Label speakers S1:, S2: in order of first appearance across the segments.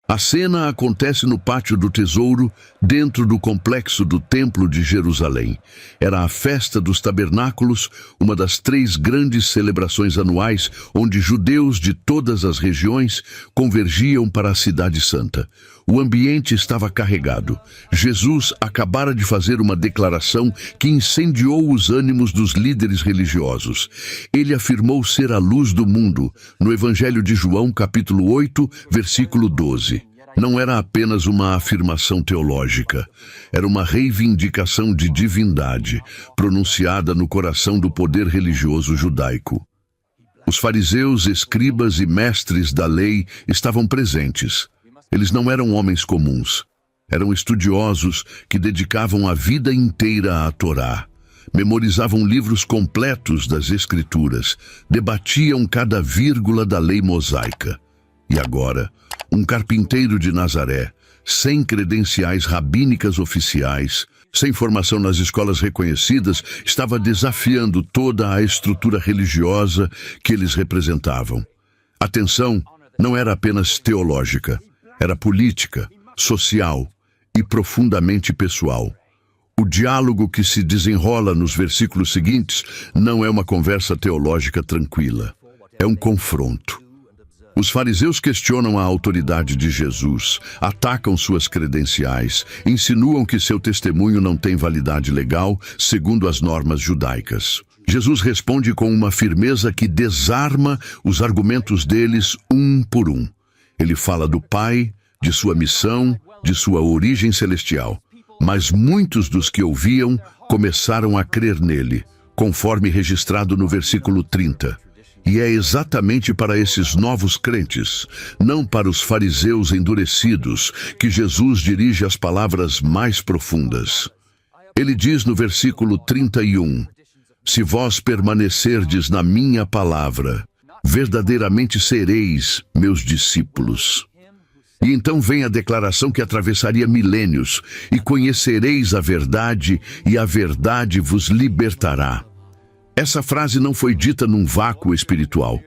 S1: A cena acontece no pátio do tesouro, dentro do complexo do Templo de Jerusalém. Era a festa dos tabernáculos, uma das 3 grandes celebrações anuais, onde judeus de todas as regiões convergiam para a Cidade Santa. O ambiente estava carregado. Jesus acabara de fazer uma declaração que incendiou os ânimos dos líderes religiosos. Ele afirmou ser a luz do mundo, no Evangelho de João, capítulo 8, versículo 12. Não era apenas uma afirmação teológica, era uma reivindicação de divindade, pronunciada no coração do poder religioso judaico. Os fariseus, escribas e mestres da lei estavam presentes. Eles não eram homens comuns. Eram estudiosos que dedicavam a vida inteira à Torá. Memorizavam livros completos das Escrituras. Debatiam cada vírgula da lei mosaica. E agora, um carpinteiro de Nazaré, sem credenciais rabínicas oficiais, sem formação nas escolas reconhecidas, estava desafiando toda a estrutura religiosa que eles representavam. A tensão não era apenas teológica. Era política, social e profundamente pessoal. O diálogo que se desenrola nos versículos seguintes não é uma conversa teológica tranquila. É um confronto. Os fariseus questionam a autoridade de Jesus, atacam suas credenciais, insinuam que seu testemunho não tem validade legal, segundo as normas judaicas. Jesus responde com uma firmeza que desarma os argumentos deles um por um. Ele fala do Pai, de sua missão, de sua origem celestial. Mas muitos dos que ouviam começaram a crer nele, conforme registrado no versículo 30. E é exatamente para esses novos crentes, não para os fariseus endurecidos, que Jesus dirige as palavras mais profundas. Ele diz no versículo 31, Se vós permanecerdes na minha palavra, verdadeiramente sereis meus discípulos. E então vem a declaração que atravessaria milênios, e conhecereis a verdade, e a verdade vos libertará. Essa frase não foi dita num vácuo espiritual.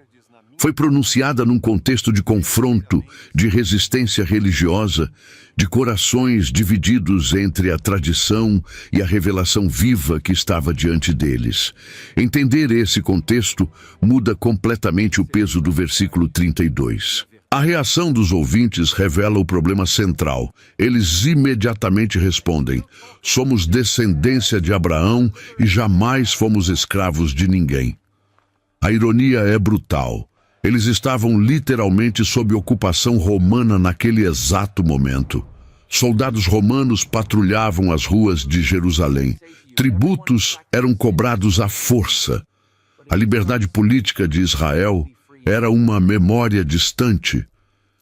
S1: Foi pronunciada num contexto de confronto, de resistência religiosa, de corações divididos entre a tradição e a revelação viva que estava diante deles. Entender esse contexto muda completamente o peso do versículo 32. A reação dos ouvintes revela o problema central. Eles imediatamente respondem: somos descendência de Abraão e jamais fomos escravos de ninguém. A ironia é brutal. Eles estavam literalmente sob ocupação romana naquele exato momento. Soldados romanos patrulhavam as ruas de Jerusalém. Tributos eram cobrados à força. A liberdade política de Israel era uma memória distante,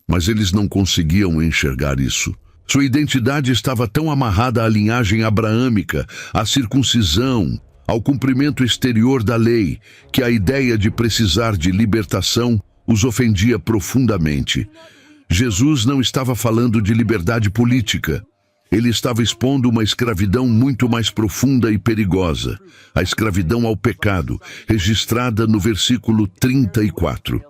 S1: mas eles não conseguiam enxergar isso. Sua identidade estava tão amarrada à linhagem abraâmica, à circuncisão, ao cumprimento exterior da lei, que a ideia de precisar de libertação os ofendia profundamente. Jesus não estava falando de liberdade política. Ele estava expondo uma escravidão muito mais profunda e perigosa, a escravidão ao pecado, registrada no versículo 34.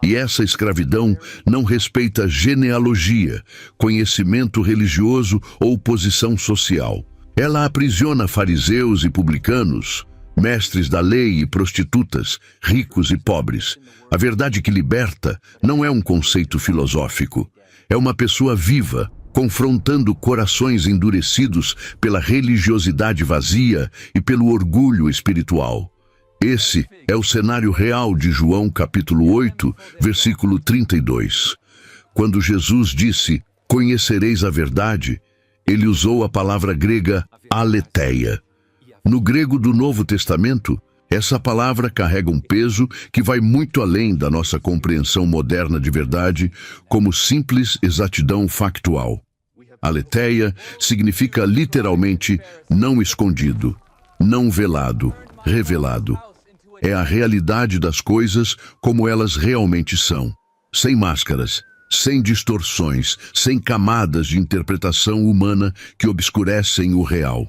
S1: E essa escravidão não respeita genealogia, conhecimento religioso ou posição social. Ela aprisiona fariseus e publicanos, mestres da lei e prostitutas, ricos e pobres. A verdade que liberta não é um conceito filosófico. É uma pessoa viva, confrontando corações endurecidos pela religiosidade vazia e pelo orgulho espiritual. Esse é o cenário real de João capítulo 8, versículo 32. Quando Jesus disse, conhecereis a verdade, ele usou a palavra grega aletheia. No grego do Novo Testamento, essa palavra carrega um peso que vai muito além da nossa compreensão moderna de verdade como simples exatidão factual. Aletheia significa literalmente não escondido, não velado, revelado. É a realidade das coisas como elas realmente são, sem máscaras, sem distorções, sem camadas de interpretação humana que obscurecem o real.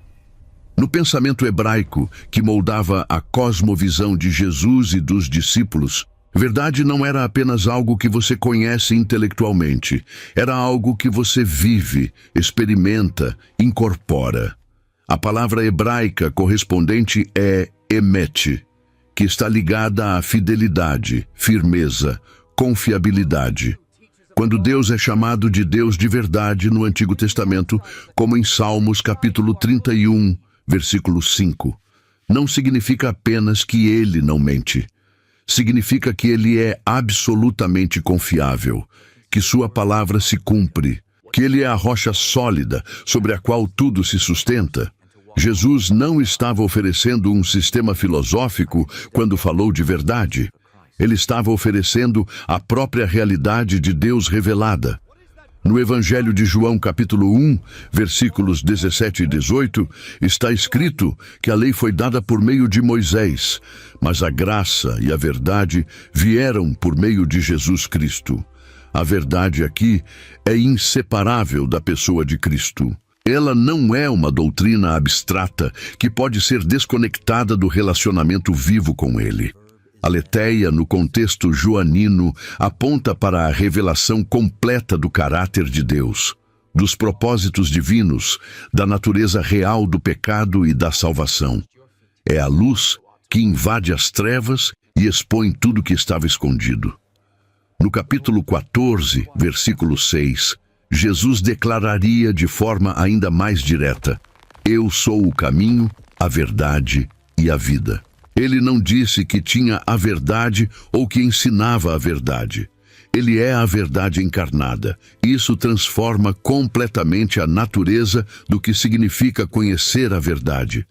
S1: No pensamento hebraico, que moldava a cosmovisão de Jesus e dos discípulos, Verdade não era apenas algo que você conhece intelectualmente. Era algo que você vive, experimenta, incorpora. A palavra hebraica correspondente é emet, que está ligada à fidelidade, firmeza, confiabilidade. Quando Deus é chamado de Deus de verdade no Antigo Testamento, como em Salmos capítulo 31, versículo 5, não significa apenas que Ele não mente. Significa que Ele é absolutamente confiável, que Sua palavra se cumpre, que Ele é a rocha sólida sobre a qual tudo se sustenta. Jesus não estava oferecendo um sistema filosófico quando falou de verdade. Ele estava oferecendo a própria realidade de Deus revelada. No Evangelho de João, capítulo 1, versículos 17 e 18, está escrito que a lei foi dada por meio de Moisés, mas a graça e a verdade vieram por meio de Jesus Cristo. A verdade aqui é inseparável da pessoa de Cristo. Ela não é uma doutrina abstrata que pode ser desconectada do relacionamento vivo com Ele. A Aletheia, no contexto joanino, aponta para a revelação completa do caráter de Deus, dos propósitos divinos, da natureza real do pecado e da salvação. É a luz que invade as trevas e expõe tudo que estava escondido. No capítulo 14, versículo 6, Jesus declararia de forma ainda mais direta: Eu sou o caminho, a verdade e a vida. Ele não disse que tinha a verdade ou que ensinava a verdade. Ele é a verdade encarnada. Isso transforma completamente a natureza do que significa conhecer a verdade.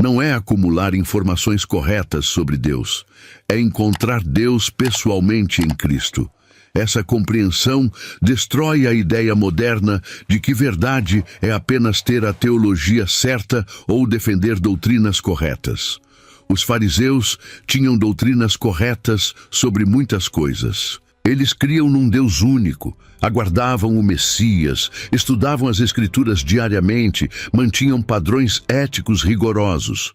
S1: Não é acumular informações corretas sobre Deus. É encontrar Deus pessoalmente em Cristo. Essa compreensão destrói a ideia moderna de que verdade é apenas ter a teologia certa ou defender doutrinas corretas. Os fariseus tinham doutrinas corretas sobre muitas coisas. Eles criam num Deus único, aguardavam o Messias, estudavam as Escrituras diariamente, mantinham padrões éticos rigorosos.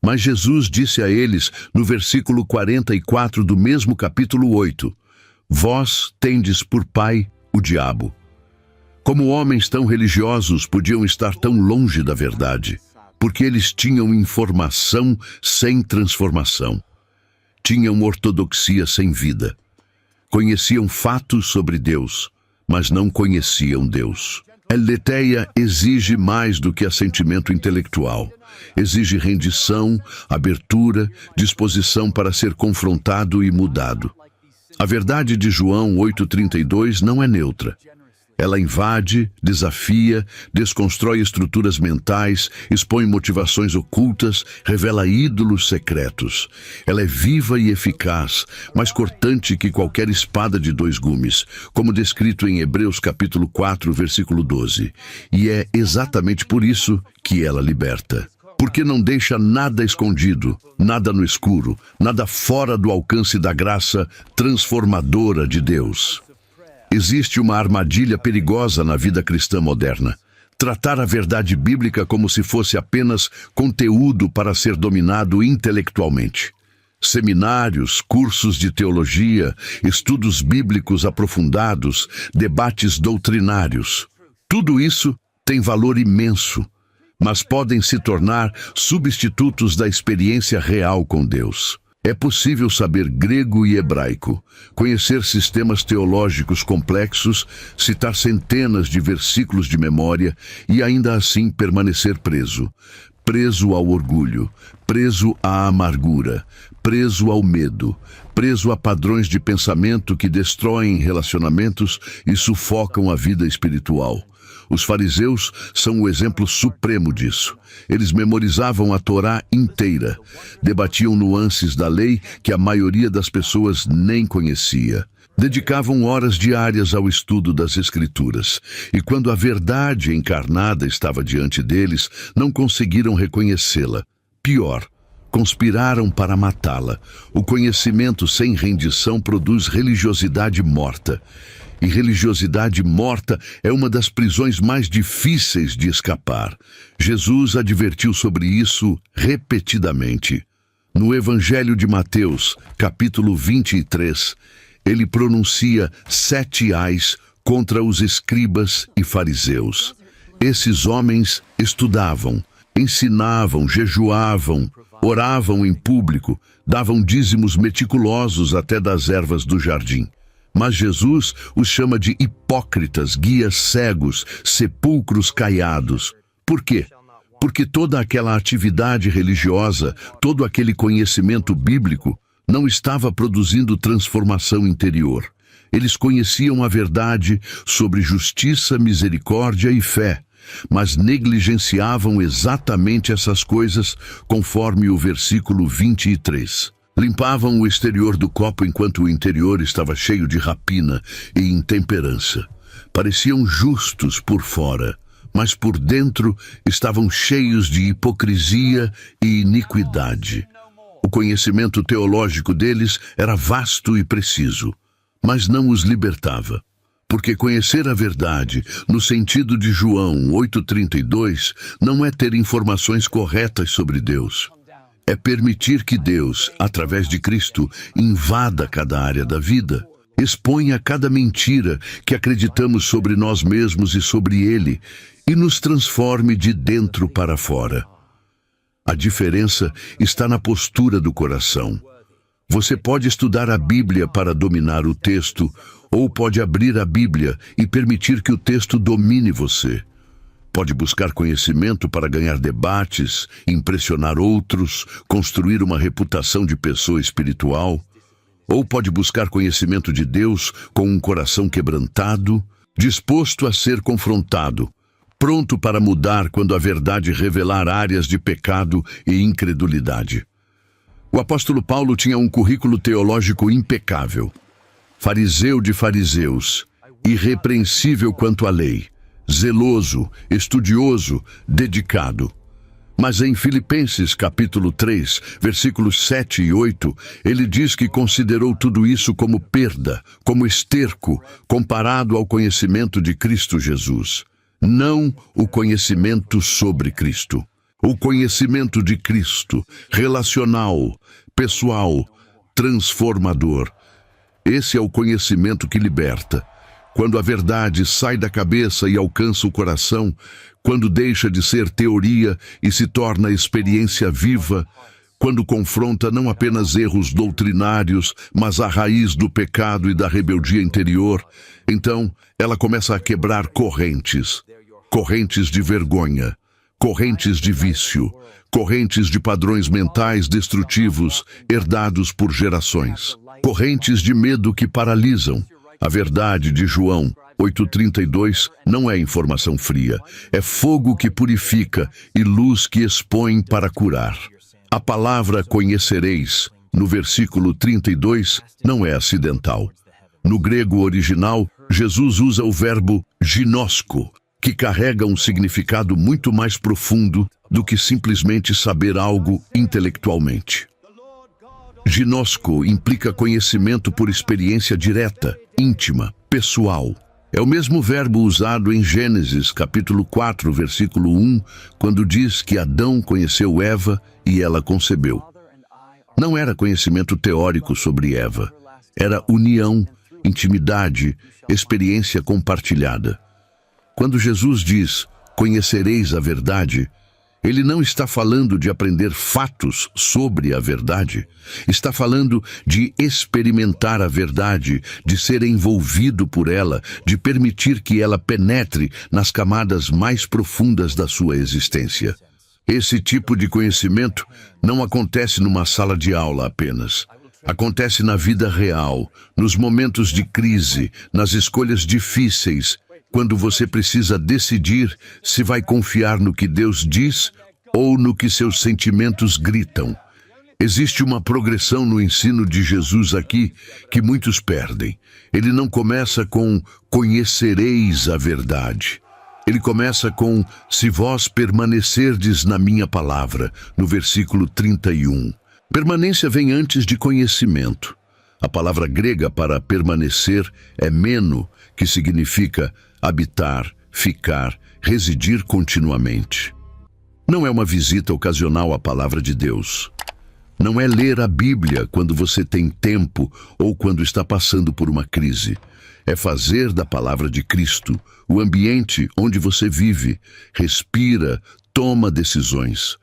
S1: Mas Jesus disse a eles, no versículo 44 do mesmo capítulo 8, Vós tendes por pai o diabo. Como homens tão religiosos podiam estar tão longe da verdade? Porque eles tinham informação sem transformação. Tinham ortodoxia sem vida. Conheciam fatos sobre Deus, mas não conheciam Deus. A Aletheia exige mais do que assentimento intelectual. Exige rendição, abertura, disposição para ser confrontado e mudado. A verdade de João 8,32 não é neutra. Ela invade, desafia, desconstrói estruturas mentais, expõe motivações ocultas, revela ídolos secretos. Ela é viva e eficaz, mais cortante que qualquer espada de dois gumes, como descrito em Hebreus capítulo 4, versículo 12. E é exatamente por isso que ela liberta. Porque não deixa nada escondido, nada no escuro, nada fora do alcance da graça transformadora de Deus. Existe uma armadilha perigosa na vida cristã moderna. Tratar a verdade bíblica como se fosse apenas conteúdo para ser dominado intelectualmente. Seminários, cursos de teologia, estudos bíblicos aprofundados, debates doutrinários. Tudo isso tem valor imenso, mas podem se tornar substitutos da experiência real com Deus. É possível saber grego e hebraico, conhecer sistemas teológicos complexos, citar centenas de versículos de memória e ainda assim permanecer preso. Preso ao orgulho, preso à amargura, preso ao medo, preso a padrões de pensamento que destroem relacionamentos e sufocam a vida espiritual. Os fariseus são o exemplo supremo disso. Eles memorizavam a Torá inteira, debatiam nuances da lei que a maioria das pessoas nem conhecia. Dedicavam horas diárias ao estudo das Escrituras, e quando a verdade encarnada estava diante deles, não conseguiram reconhecê-la. Pior, conspiraram para matá-la. O conhecimento sem rendição produz religiosidade morta. E religiosidade morta é uma das prisões mais difíceis de escapar. Jesus advertiu sobre isso repetidamente. No Evangelho de Mateus, capítulo 23, ele pronuncia 7 ais contra os escribas e fariseus. Esses homens estudavam, ensinavam, jejuavam, oravam em público, davam dízimos meticulosos até das ervas do jardim. Mas Jesus os chama de hipócritas, guias cegos, sepulcros caiados. Por quê? Porque toda aquela atividade religiosa, todo aquele conhecimento bíblico, não estava produzindo transformação interior. Eles conheciam a verdade sobre justiça, misericórdia e fé, mas negligenciavam exatamente essas coisas, conforme o versículo 23. Limpavam o exterior do copo enquanto o interior estava cheio de rapina e intemperança. Pareciam justos por fora, mas por dentro estavam cheios de hipocrisia e iniquidade. O conhecimento teológico deles era vasto e preciso, mas não os libertava. Porque conhecer a verdade, no sentido de João 8,32, não é ter informações corretas sobre Deus. É permitir que Deus, através de Cristo, invada cada área da vida, exponha cada mentira que acreditamos sobre nós mesmos e sobre Ele, e nos transforme de dentro para fora. A diferença está na postura do coração. Você pode estudar a Bíblia para dominar o texto, ou pode abrir a Bíblia e permitir que o texto domine você. Pode buscar conhecimento para ganhar debates, impressionar outros, construir uma reputação de pessoa espiritual. Ou pode buscar conhecimento de Deus com um coração quebrantado, disposto a ser confrontado, pronto para mudar quando a verdade revelar áreas de pecado e incredulidade. O apóstolo Paulo tinha um currículo teológico impecável. Fariseu de fariseus, irrepreensível quanto à lei, zeloso, estudioso, dedicado. Mas em Filipenses capítulo 3, versículos 7 e 8, ele diz que considerou tudo isso como perda, como esterco, comparado ao conhecimento de Cristo Jesus. Não o conhecimento sobre Cristo. O conhecimento de Cristo, relacional, pessoal, transformador. Esse é o conhecimento que liberta. Quando a verdade sai da cabeça e alcança o coração, quando deixa de ser teoria e se torna experiência viva, quando confronta não apenas erros doutrinários, mas a raiz do pecado e da rebeldia interior, então ela começa a quebrar correntes. Correntes de vergonha, correntes de vício, correntes de padrões mentais destrutivos herdados por gerações, correntes de medo que paralisam. A verdade de João 8,32 não é informação fria, é fogo que purifica e luz que expõe para curar. A palavra conhecereis, no versículo 32, não é acidental. No grego original, Jesus usa o verbo ginosco, que carrega um significado muito mais profundo do que simplesmente saber algo intelectualmente. Ginosco implica conhecimento por experiência direta, íntima, pessoal. É o mesmo verbo usado em Gênesis, capítulo 4, versículo 1, quando diz que Adão conheceu Eva e ela concebeu. Não era conhecimento teórico sobre Eva. Era união, intimidade, experiência compartilhada. Quando Jesus diz, conhecereis a verdade, ele não está falando de aprender fatos sobre a verdade. Está falando de experimentar a verdade, de ser envolvido por ela, de permitir que ela penetre nas camadas mais profundas da sua existência. Esse tipo de conhecimento não acontece numa sala de aula apenas. Acontece na vida real, nos momentos de crise, nas escolhas difíceis, quando você precisa decidir se vai confiar no que Deus diz ou no que seus sentimentos gritam. Existe uma progressão no ensino de Jesus aqui que muitos perdem. Ele não começa com conhecereis a verdade. Ele começa com se vós permanecerdes na minha palavra, no versículo 31. Permanência vem antes de conhecimento. A palavra grega para permanecer é meno, que significa habitar, ficar, residir continuamente. Não é uma visita ocasional à palavra de Deus. Não é ler a Bíblia quando você tem tempo ou quando está passando por uma crise. É fazer da palavra de Cristo o ambiente onde você vive, respira, toma decisões.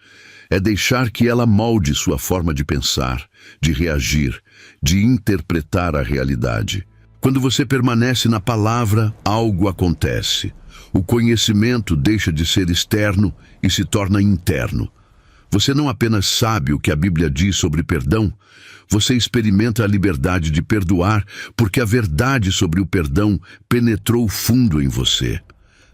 S1: É deixar que ela molde sua forma de pensar, de reagir, de interpretar a realidade. Quando você permanece na palavra, algo acontece. O conhecimento deixa de ser externo e se torna interno. Você não apenas sabe o que a Bíblia diz sobre perdão, você experimenta a liberdade de perdoar, porque a verdade sobre o perdão penetrou fundo em você.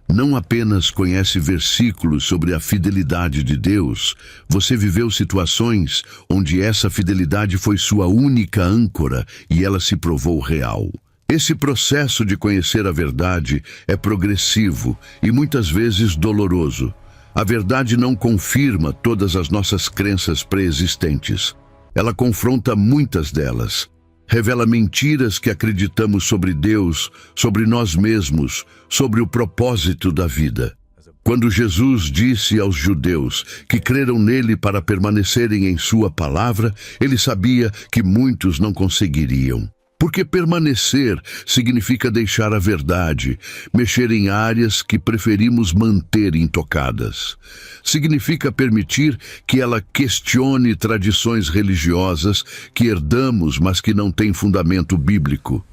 S1: Não apenas conhece versículos sobre a fidelidade de Deus, você viveu situações onde essa fidelidade foi sua única âncora e ela se provou real. Esse processo de conhecer a verdade é progressivo e muitas vezes doloroso. A verdade não confirma todas as nossas crenças pré-existentes. Ela confronta muitas delas. Revela mentiras que acreditamos sobre Deus, sobre nós mesmos, sobre o propósito da vida. Quando Jesus disse aos judeus que creram nele para permanecerem em sua palavra, ele sabia que muitos não conseguiriam. Porque permanecer significa deixar a verdade, mexer em áreas que preferimos manter intocadas. Significa permitir que ela questione tradições religiosas que herdamos, mas que não têm fundamento bíblico.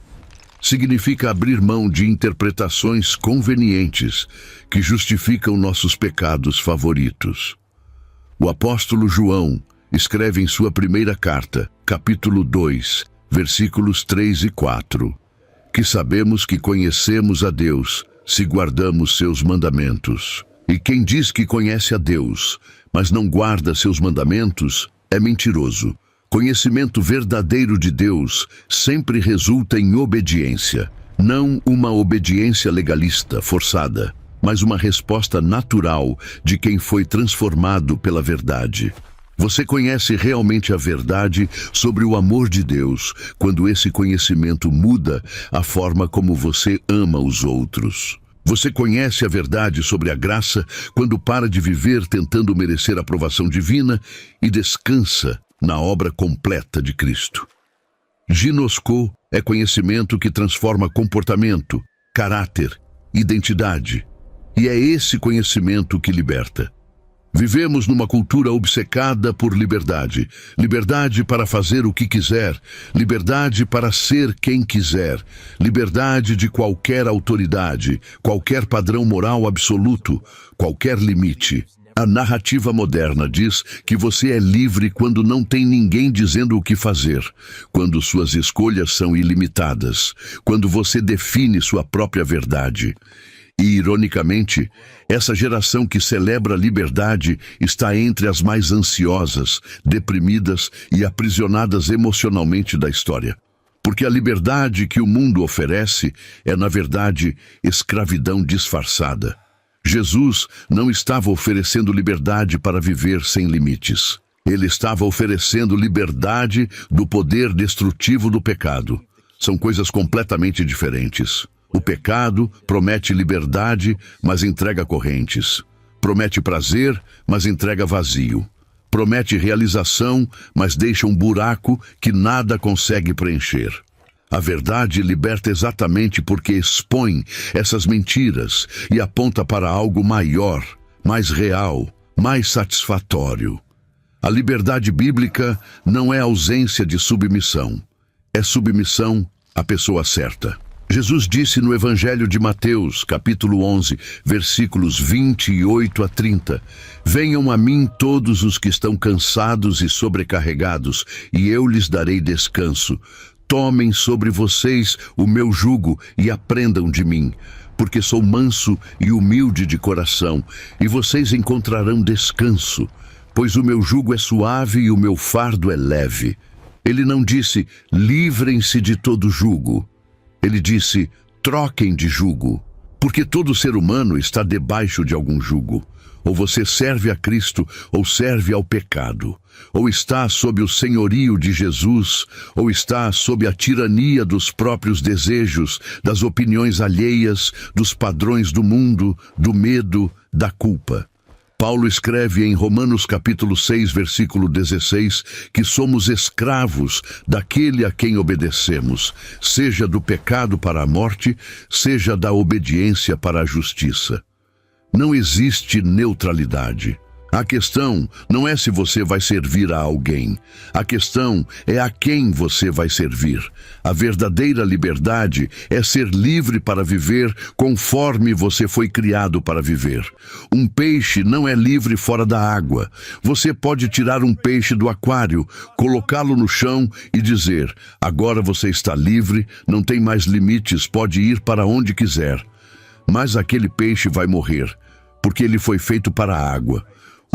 S1: Significa abrir mão de interpretações convenientes que justificam nossos pecados favoritos. O apóstolo João escreve em sua primeira carta, capítulo 2, versículos 3 e 4, que sabemos que conhecemos a Deus se guardamos seus mandamentos. E quem diz que conhece a Deus, mas não guarda seus mandamentos, é mentiroso. Conhecimento verdadeiro de Deus sempre resulta em obediência. Não uma obediência legalista, forçada, mas uma resposta natural de quem foi transformado pela verdade. Você conhece realmente a verdade sobre o amor de Deus quando esse conhecimento muda a forma como você ama os outros. Você conhece a verdade sobre a graça quando para de viver tentando merecer a aprovação divina e descansa na obra completa de Cristo. Ginosko é conhecimento que transforma comportamento, caráter, identidade. E é esse conhecimento que liberta. Vivemos numa cultura obcecada por liberdade. Liberdade para fazer o que quiser. Liberdade para ser quem quiser. Liberdade de qualquer autoridade, qualquer padrão moral absoluto, qualquer limite. A narrativa moderna diz que você é livre quando não tem ninguém dizendo o que fazer, quando suas escolhas são ilimitadas, quando você define sua própria verdade. E, ironicamente, essa geração que celebra a liberdade está entre as mais ansiosas, deprimidas e aprisionadas emocionalmente da história. Porque a liberdade que o mundo oferece é, na verdade, escravidão disfarçada. Jesus não estava oferecendo liberdade para viver sem limites. Ele estava oferecendo liberdade do poder destrutivo do pecado. São coisas completamente diferentes. O pecado promete liberdade, mas entrega correntes. Promete prazer, mas entrega vazio. Promete realização, mas deixa um buraco que nada consegue preencher. A verdade liberta exatamente porque expõe essas mentiras e aponta para algo maior, mais real, mais satisfatório. A liberdade bíblica não é ausência de submissão, é submissão à pessoa certa. Jesus disse no Evangelho de Mateus, capítulo 11, versículos 28 a 30, «Venham a mim todos os que estão cansados e sobrecarregados, e eu lhes darei descanso. Tomem sobre vocês o meu jugo e aprendam de mim, porque sou manso e humilde de coração, e vocês encontrarão descanso, pois o meu jugo é suave e o meu fardo é leve». Ele não disse, livrem-se de todo jugo. Ele disse, troquem de jugo, porque todo ser humano está debaixo de algum jugo. Ou você serve a Cristo, ou serve ao pecado. Ou está sob o senhorio de Jesus, ou está sob a tirania dos próprios desejos, das opiniões alheias, dos padrões do mundo, do medo, da culpa. Paulo escreve em Romanos capítulo 6, versículo 16, que somos escravos daquele a quem obedecemos, seja do pecado para a morte, seja da obediência para a justiça. Não existe neutralidade. A questão não é se você vai servir a alguém. A questão é a quem você vai servir. A verdadeira liberdade é ser livre para viver conforme você foi criado para viver. Um peixe não é livre fora da água. Você pode tirar um peixe do aquário, colocá-lo no chão e dizer: agora você está livre, não tem mais limites, pode ir para onde quiser. Mas aquele peixe vai morrer, porque ele foi feito para a água.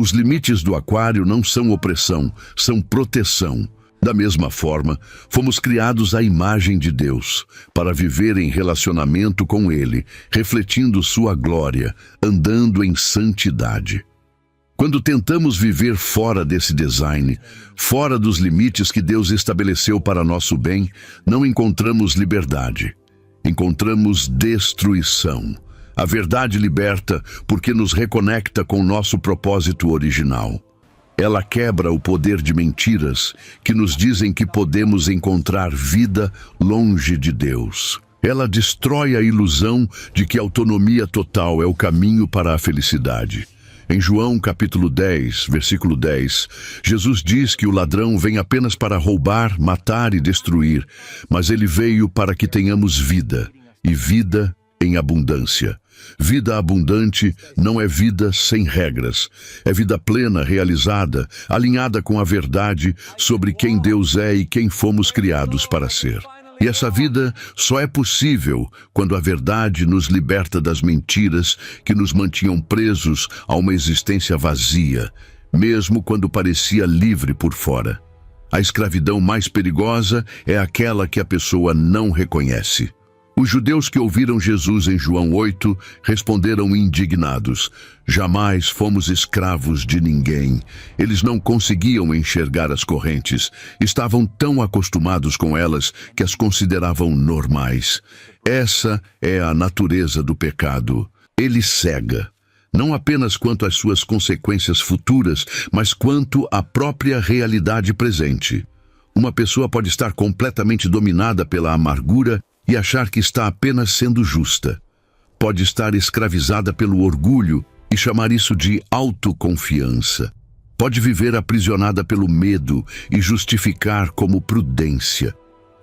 S1: Os limites do aquário não são opressão, são proteção. Da mesma forma, fomos criados à imagem de Deus, para viver em relacionamento com Ele, refletindo sua glória, andando em santidade. Quando tentamos viver fora desse design, fora dos limites que Deus estabeleceu para nosso bem, não encontramos liberdade. Encontramos destruição. A verdade liberta porque nos reconecta com nosso propósito original. Ela quebra o poder de mentiras que nos dizem que podemos encontrar vida longe de Deus. Ela destrói a ilusão de que a autonomia total é o caminho para a felicidade. Em João capítulo 10, versículo 10, Jesus diz que o ladrão vem apenas para roubar, matar e destruir, mas ele veio para que tenhamos vida, e vida em abundância. Vida abundante não é vida sem regras. É vida plena, realizada, alinhada com a verdade sobre quem Deus é e quem fomos criados para ser. E essa vida só é possível quando a verdade nos liberta das mentiras que nos mantinham presos a uma existência vazia, mesmo quando parecia livre por fora. A escravidão mais perigosa é aquela que a pessoa não reconhece. Os judeus que ouviram Jesus em João 8 responderam indignados: jamais fomos escravos de ninguém. Eles não conseguiam enxergar as correntes. Estavam tão acostumados com elas que as consideravam normais. Essa é a natureza do pecado. Ele cega, não apenas quanto às suas consequências futuras, mas quanto à própria realidade presente. Uma pessoa pode estar completamente dominada pela amargura e achar que está apenas sendo justa. Pode estar escravizada pelo orgulho e chamar isso de autoconfiança. Pode viver aprisionada pelo medo e justificar como prudência.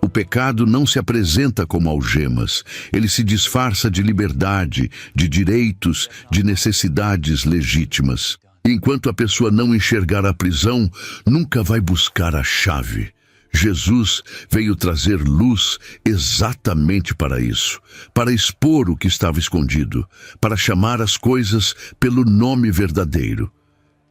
S1: O pecado não se apresenta como algemas. Ele se disfarça de liberdade, de direitos, de necessidades legítimas. Enquanto a pessoa não enxergar a prisão, nunca vai buscar a chave. Jesus veio trazer luz exatamente para isso, para expor o que estava escondido, para chamar as coisas pelo nome verdadeiro.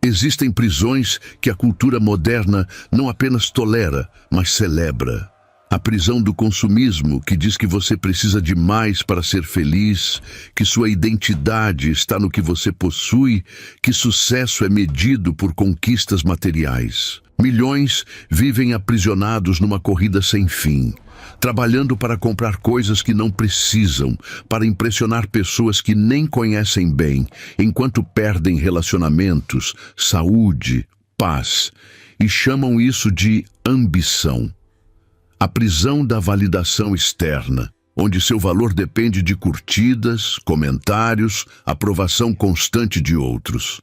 S1: Existem prisões que a cultura moderna não apenas tolera, mas celebra. A prisão do consumismo, que diz que você precisa de mais para ser feliz, que sua identidade está no que você possui, que sucesso é medido por conquistas materiais. Milhões vivem aprisionados numa corrida sem fim, trabalhando para comprar coisas que não precisam, para impressionar pessoas que nem conhecem bem, enquanto perdem relacionamentos, saúde, paz, e chamam isso de ambição. A prisão da validação externa, onde seu valor depende de curtidas, comentários, aprovação constante de outros.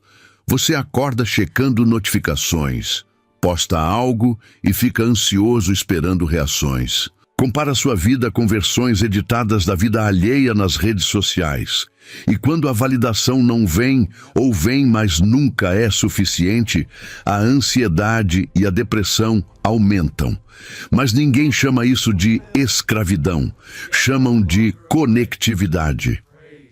S1: Você acorda checando notificações, posta algo e fica ansioso esperando reações. Compara sua vida com versões editadas da vida alheia nas redes sociais. E quando a validação não vem, ou vem, mas nunca é suficiente, a ansiedade e a depressão aumentam. Mas ninguém chama isso de escravidão. Chamam de conectividade.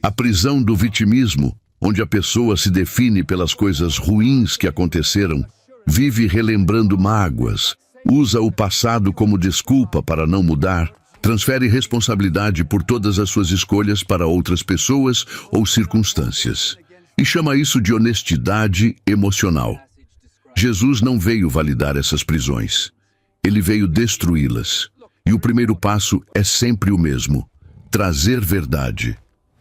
S1: A prisão do vitimismo, onde a pessoa se define pelas coisas ruins que aconteceram, vive relembrando mágoas, usa o passado como desculpa para não mudar, transfere responsabilidade por todas as suas escolhas para outras pessoas ou circunstâncias. E chama isso de honestidade emocional. Jesus não veio validar essas prisões. Ele veio destruí-las. E o primeiro passo é sempre o mesmo: trazer verdade.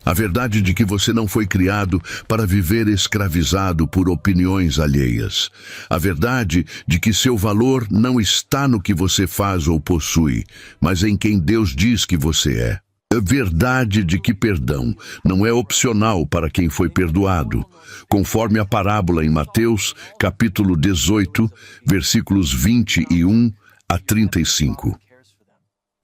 S1: A verdade de que você não foi criado para viver escravizado por opiniões alheias. A verdade de que seu valor não está no que você faz ou possui, mas em quem Deus diz que você é. A verdade de que perdão não é opcional para quem foi perdoado, conforme a parábola em Mateus, capítulo 18, versículos 21 a 35.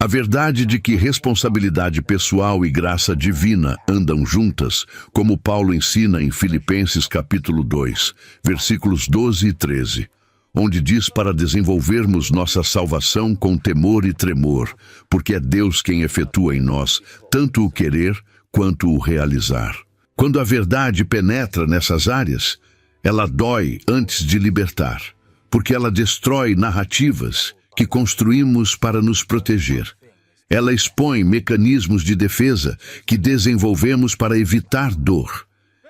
S1: A verdade de que responsabilidade pessoal e graça divina andam juntas, como Paulo ensina em Filipenses capítulo 2, versículos 12 e 13, onde diz para desenvolvermos nossa salvação com temor e tremor, porque é Deus quem efetua em nós tanto o querer quanto o realizar. Quando a verdade penetra nessas áreas, ela dói antes de libertar, porque ela destrói narrativas que construímos para nos proteger. Ela expõe mecanismos de defesa que desenvolvemos para evitar dor.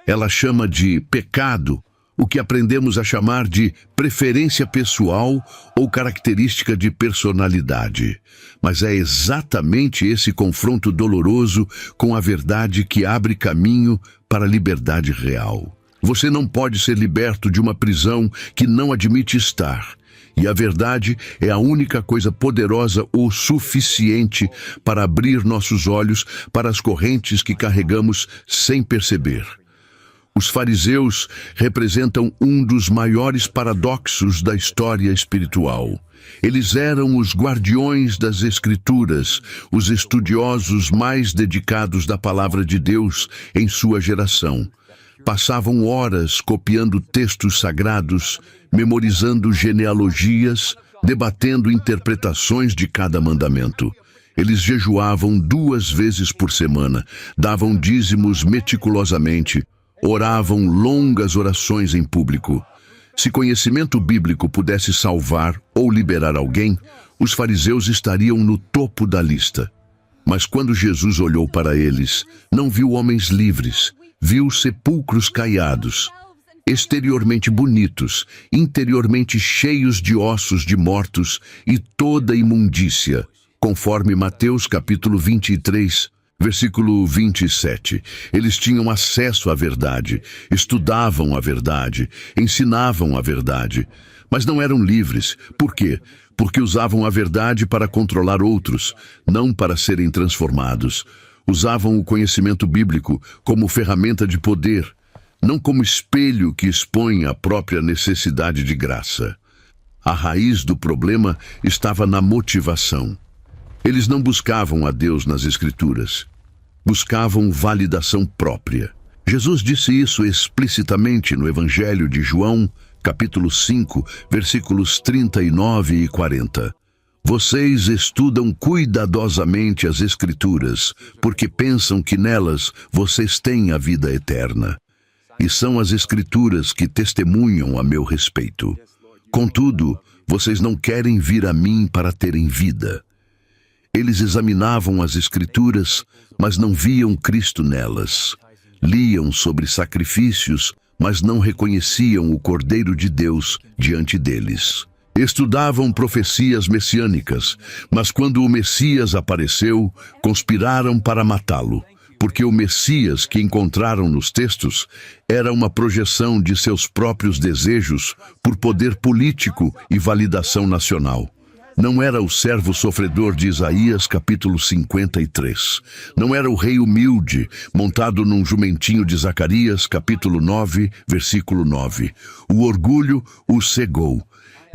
S1: Ela chama de pecado o que aprendemos a chamar de preferência pessoal ou característica de personalidade. Mas é exatamente esse confronto doloroso com a verdade que abre caminho para a liberdade real. Você não pode ser liberto de uma prisão que não admite estar. E a verdade é a única coisa poderosa o suficiente para abrir nossos olhos para as correntes que carregamos sem perceber. Os fariseus representam um dos maiores paradoxos da história espiritual. Eles eram os guardiões das Escrituras, os estudiosos mais dedicados da palavra de Deus em sua geração. Passavam horas copiando textos sagrados, memorizando genealogias, debatendo interpretações de cada mandamento. Eles jejuavam 2 vezes por semana, davam dízimos meticulosamente, oravam longas orações em público. Se conhecimento bíblico pudesse salvar ou liberar alguém, os fariseus estariam no topo da lista. Mas quando Jesus olhou para eles, não viu homens livres, viu sepulcros caiados, exteriormente bonitos, interiormente cheios de ossos de mortos e toda imundícia, conforme Mateus capítulo 23, versículo 27. Eles tinham acesso à verdade, estudavam a verdade, ensinavam a verdade, mas não eram livres. Por quê? Porque usavam a verdade para controlar outros, não para serem transformados. Usavam o conhecimento bíblico como ferramenta de poder, não como espelho que expõe a própria necessidade de graça. A raiz do problema estava na motivação. Eles não buscavam a Deus nas Escrituras. Buscavam validação própria. Jesus disse isso explicitamente no Evangelho de João, capítulo 5, versículos 39 e 40. Vocês estudam cuidadosamente as Escrituras, porque pensam que nelas vocês têm a vida eterna. E são as Escrituras que testemunham a meu respeito. Contudo, vocês não querem vir a mim para terem vida. Eles examinavam as Escrituras, mas não viam Cristo nelas. Liam sobre sacrifícios, mas não reconheciam o Cordeiro de Deus diante deles. Estudavam profecias messiânicas, mas quando o Messias apareceu, conspiraram para matá-lo, porque o Messias que encontraram nos textos era uma projeção de seus próprios desejos por poder político e validação nacional. Não era o servo sofredor de Isaías, capítulo 53. Não era o rei humilde, montado num jumentinho de Zacarias, capítulo 9, versículo 9. O orgulho o cegou.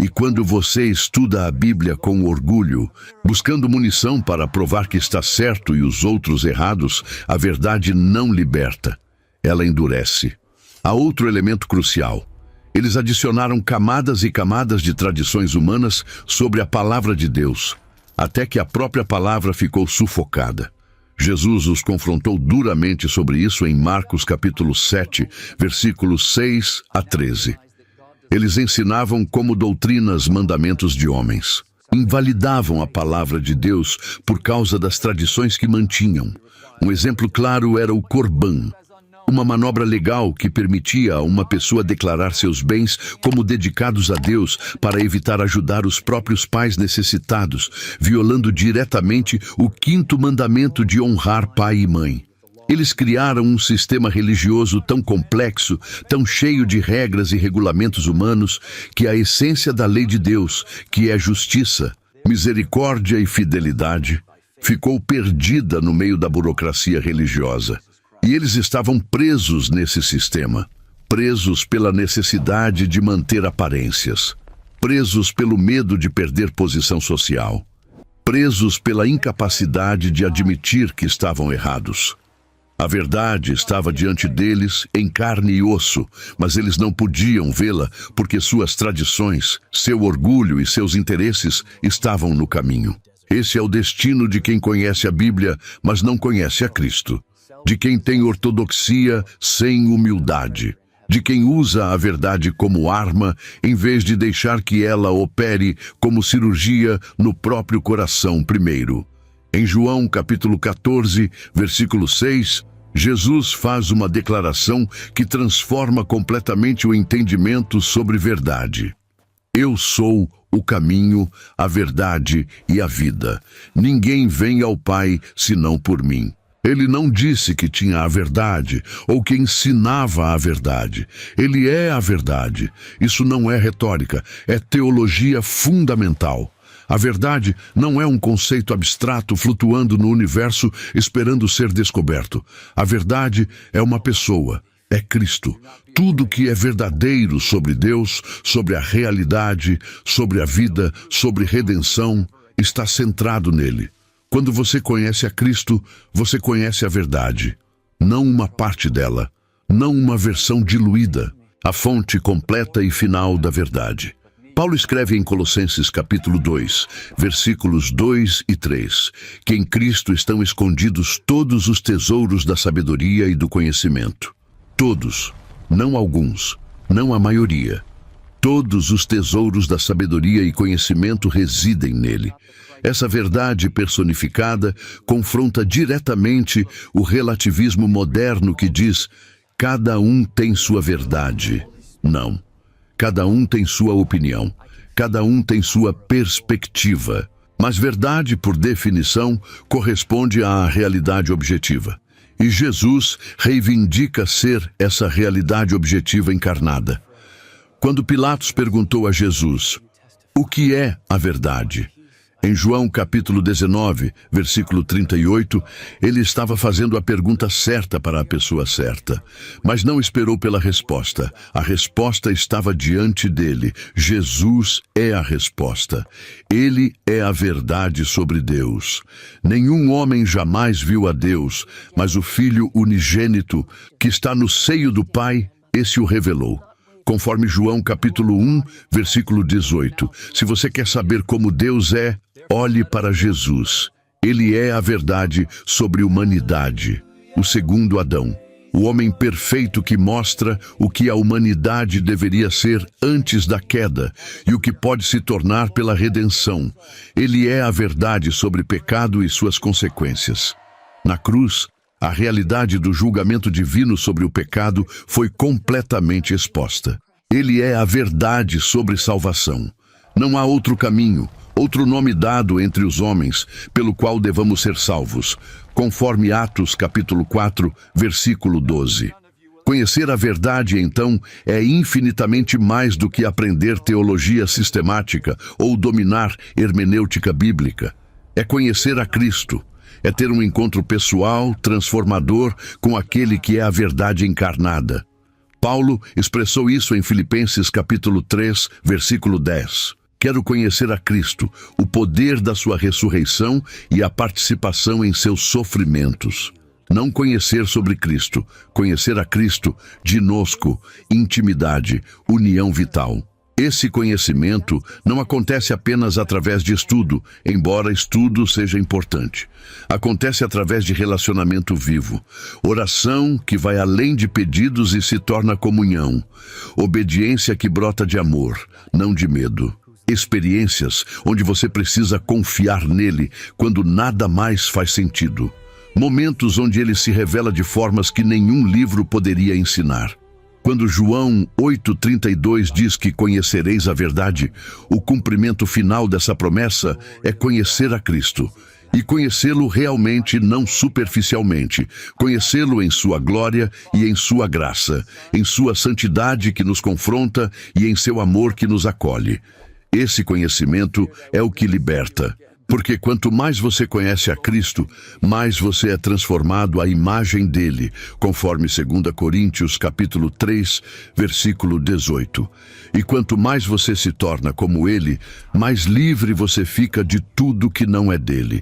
S1: E quando você estuda a Bíblia com orgulho, buscando munição para provar que está certo e os outros errados, a verdade não liberta. Ela endurece. Há outro elemento crucial. Eles adicionaram camadas e camadas de tradições humanas sobre a palavra de Deus, até que a própria palavra ficou sufocada. Jesus os confrontou duramente sobre isso em Marcos capítulo 7, versículos 6 a 13. Eles ensinavam como doutrinas mandamentos de homens. Invalidavam a palavra de Deus por causa das tradições que mantinham. Um exemplo claro era o Corban, uma manobra legal que permitia a uma pessoa declarar seus bens como dedicados a Deus para evitar ajudar os próprios pais necessitados, violando diretamente o 5º mandamento de honrar pai e mãe. Eles criaram um sistema religioso tão complexo, tão cheio de regras e regulamentos humanos, que a essência da lei de Deus, que é justiça, misericórdia e fidelidade, ficou perdida no meio da burocracia religiosa. E eles estavam presos nesse sistema, presos pela necessidade de manter aparências, presos pelo medo de perder posição social, presos pela incapacidade de admitir que estavam errados. A verdade estava diante deles em carne e osso, mas eles não podiam vê-la porque suas tradições, seu orgulho e seus interesses estavam no caminho. Esse é o destino de quem conhece a Bíblia, mas não conhece a Cristo. De quem tem ortodoxia sem humildade. De quem usa a verdade como arma, em vez de deixar que ela opere como cirurgia no próprio coração primeiro. Em João capítulo 14, versículo 6, Jesus faz uma declaração que transforma completamente o entendimento sobre verdade. Eu sou o caminho, a verdade e a vida. Ninguém vem ao Pai senão por mim. Ele não disse que tinha a verdade ou que ensinava a verdade. Ele é a verdade. Isso não é retórica, é teologia fundamental. A verdade não é um conceito abstrato flutuando no universo esperando ser descoberto. A verdade é uma pessoa, é Cristo. Tudo que é verdadeiro sobre Deus, sobre a realidade, sobre a vida, sobre redenção, está centrado nele. Quando você conhece a Cristo, você conhece a verdade, não uma parte dela, não uma versão diluída, a fonte completa e final da verdade. Paulo escreve em Colossenses capítulo 2, versículos 2 e 3, que em Cristo estão escondidos todos os tesouros da sabedoria e do conhecimento. Todos, não alguns, não a maioria. Todos os tesouros da sabedoria e conhecimento residem nele. Essa verdade personificada confronta diretamente o relativismo moderno que diz: cada um tem sua verdade. Não. Cada um tem sua opinião, cada um tem sua perspectiva. Mas verdade, por definição, corresponde à realidade objetiva. E Jesus reivindica ser essa realidade objetiva encarnada. Quando Pilatos perguntou a Jesus: o que é a verdade? Em João capítulo 19, versículo 38, ele estava fazendo a pergunta certa para a pessoa certa, mas não esperou pela resposta. A resposta estava diante dele. Jesus é a resposta. Ele é a verdade sobre Deus. Nenhum homem jamais viu a Deus, mas o Filho unigênito, que está no seio do Pai, esse o revelou. Conforme João capítulo 1, versículo 18. Se você quer saber como Deus é, olhe para Jesus. Ele é a verdade sobre humanidade, o segundo Adão. O homem perfeito que mostra o que a humanidade deveria ser antes da queda e o que pode se tornar pela redenção. Ele é a verdade sobre pecado e suas consequências. Na cruz, a realidade do julgamento divino sobre o pecado foi completamente exposta. Ele é a verdade sobre salvação. Não há outro caminho, outro nome dado entre os homens, pelo qual devamos ser salvos, conforme Atos capítulo 4, versículo 12. Conhecer a verdade, então, é infinitamente mais do que aprender teologia sistemática ou dominar hermenêutica bíblica. É conhecer a Cristo. É ter um encontro pessoal, transformador, com aquele que é a verdade encarnada. Paulo expressou isso em Filipenses capítulo 3, versículo 10. Quero conhecer a Cristo, o poder da sua ressurreição e a participação em seus sofrimentos. Não conhecer sobre Cristo, conhecer a Cristo, ginosco, intimidade, união vital. Esse conhecimento não acontece apenas através de estudo, embora estudo seja importante. Acontece através de relacionamento vivo. Oração que vai além de pedidos e se torna comunhão. Obediência que brota de amor, não de medo. Experiências onde você precisa confiar nele quando nada mais faz sentido. Momentos onde ele se revela de formas que nenhum livro poderia ensinar. Quando João 8,32 diz que conhecereis a verdade, o cumprimento final dessa promessa é conhecer a Cristo. E conhecê-lo realmente, não superficialmente. Conhecê-lo em sua glória e em sua graça, em sua santidade que nos confronta e em seu amor que nos acolhe. Esse conhecimento é o que liberta. Porque quanto mais você conhece a Cristo, mais você é transformado à imagem dele, conforme 2 Coríntios capítulo 3, versículo 18. E quanto mais você se torna como ele, mais livre você fica de tudo que não é dele.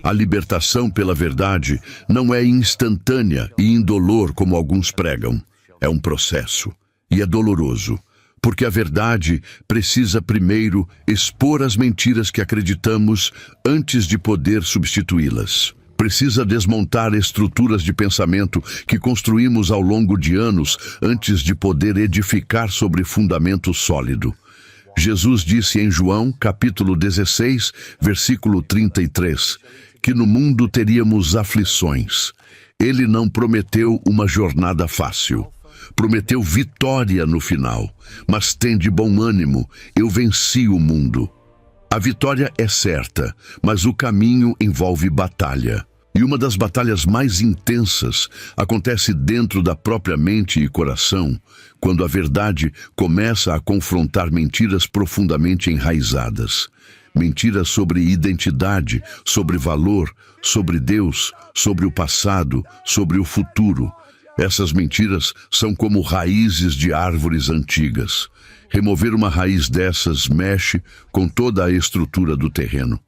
S1: A libertação pela verdade não é instantânea e indolor como alguns pregam. É um processo, e é doloroso. Porque a verdade precisa primeiro expor as mentiras que acreditamos antes de poder substituí-las. Precisa desmontar estruturas de pensamento que construímos ao longo de anos antes de poder edificar sobre fundamento sólido. Jesus disse em João, capítulo 16, versículo 33, que no mundo teríamos aflições. Ele não prometeu uma jornada fácil. Prometeu vitória no final, mas tende bom ânimo, eu venci o mundo. A vitória é certa, mas o caminho envolve batalha. E uma das batalhas mais intensas acontece dentro da própria mente e coração, quando a verdade começa a confrontar mentiras profundamente enraizadas. Mentiras sobre identidade, sobre valor, sobre Deus, sobre o passado, sobre o futuro. Essas mentiras são como raízes de árvores antigas. Remover uma raiz dessas mexe com toda a estrutura do terreno.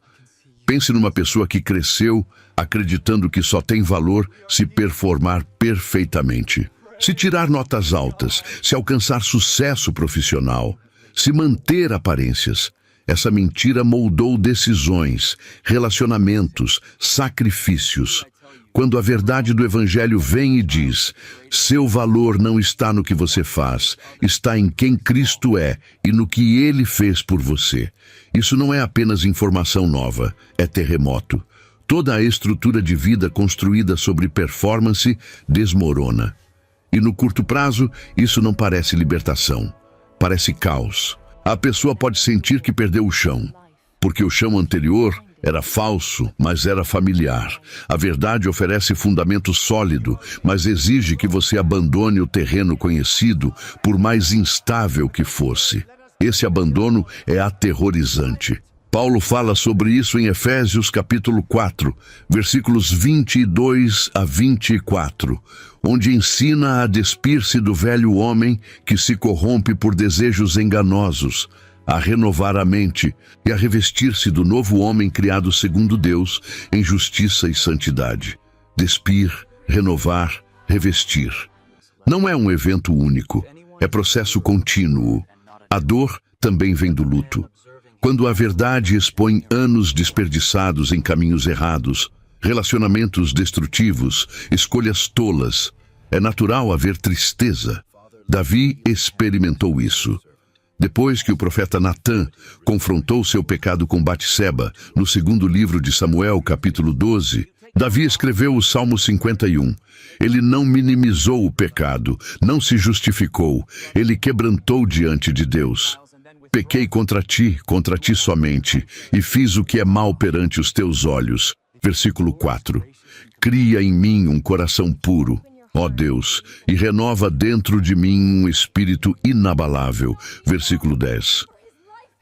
S1: Pense numa pessoa que cresceu acreditando que só tem valor se performar perfeitamente. Se tirar notas altas, se alcançar sucesso profissional, se manter aparências. Essa mentira moldou decisões, relacionamentos, sacrifícios. Quando a verdade do Evangelho vem e diz, seu valor não está no que você faz, está em quem Cristo é e no que Ele fez por você. Isso não é apenas informação nova, é terremoto. Toda a estrutura de vida construída sobre performance desmorona. E no curto prazo, isso não parece libertação, parece caos. A pessoa pode sentir que perdeu o chão, porque o chão anterior era falso, mas era familiar. A verdade oferece fundamento sólido, mas exige que você abandone o terreno conhecido, por mais instável que fosse. Esse abandono é aterrorizante. Paulo fala sobre isso em Efésios capítulo 4, versículos 22 a 24, onde ensina a despir-se do velho homem que se corrompe por desejos enganosos, a renovar a mente e a revestir-se do novo homem criado segundo Deus em justiça e santidade. Despir, renovar, revestir. Não é um evento único, é processo contínuo. A dor também vem do luto. Quando a verdade expõe anos desperdiçados em caminhos errados, relacionamentos destrutivos, escolhas tolas, é natural haver tristeza. Davi experimentou isso. Depois que o profeta Natã confrontou seu pecado com Batseba, no segundo livro de Samuel, capítulo 12, Davi escreveu o Salmo 51. Ele não minimizou o pecado, não se justificou, ele quebrantou diante de Deus. Pequei contra ti somente, e fiz o que é mal perante os teus olhos. Versículo 4. Cria em mim um coração puro, ó Deus, e renova dentro de mim um espírito inabalável. Versículo 10.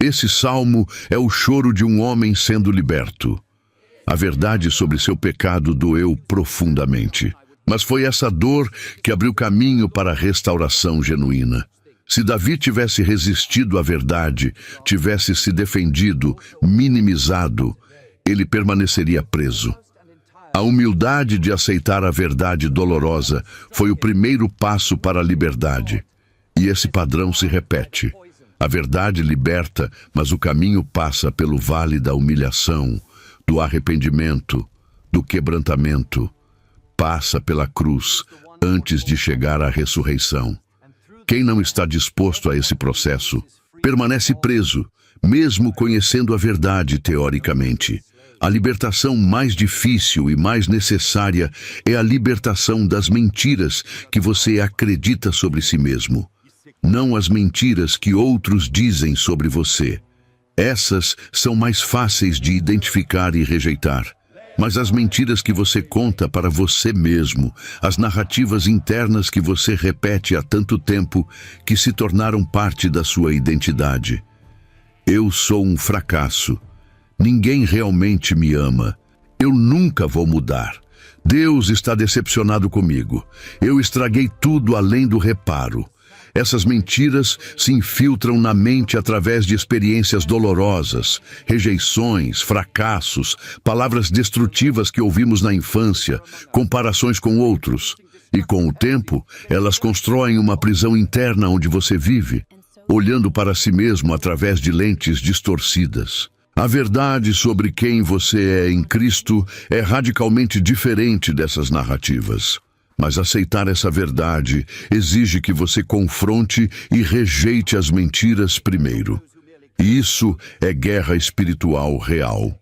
S1: Esse salmo é o choro de um homem sendo liberto. A verdade sobre seu pecado doeu profundamente. Mas foi essa dor que abriu caminho para a restauração genuína. Se Davi tivesse resistido à verdade, tivesse se defendido, minimizado, ele permaneceria preso. A humildade de aceitar a verdade dolorosa foi o primeiro passo para a liberdade. E esse padrão se repete. A verdade liberta, mas o caminho passa pelo vale da humilhação, do arrependimento, do quebrantamento. Passa pela cruz antes de chegar à ressurreição. Quem não está disposto a esse processo, permanece preso, mesmo conhecendo a verdade teoricamente. A libertação mais difícil e mais necessária é a libertação das mentiras que você acredita sobre si mesmo, não as mentiras que outros dizem sobre você. Essas são mais fáceis de identificar e rejeitar. mas as mentiras que você conta para você mesmo, as narrativas internas que você repete há tanto tempo que se tornaram parte da sua identidade. Eu sou um fracasso. Ninguém realmente me ama. Eu nunca vou mudar. Deus está decepcionado comigo. Eu estraguei tudo além do reparo. Essas mentiras se infiltram na mente através de experiências dolorosas, rejeições, fracassos, palavras destrutivas que ouvimos na infância, comparações com outros. E com o tempo, elas constroem uma prisão interna onde você vive, olhando para si mesmo através de lentes distorcidas. A verdade sobre quem você é em Cristo é radicalmente diferente dessas narrativas. Mas aceitar essa verdade exige que você confronte e rejeite as mentiras primeiro. E isso é guerra espiritual real.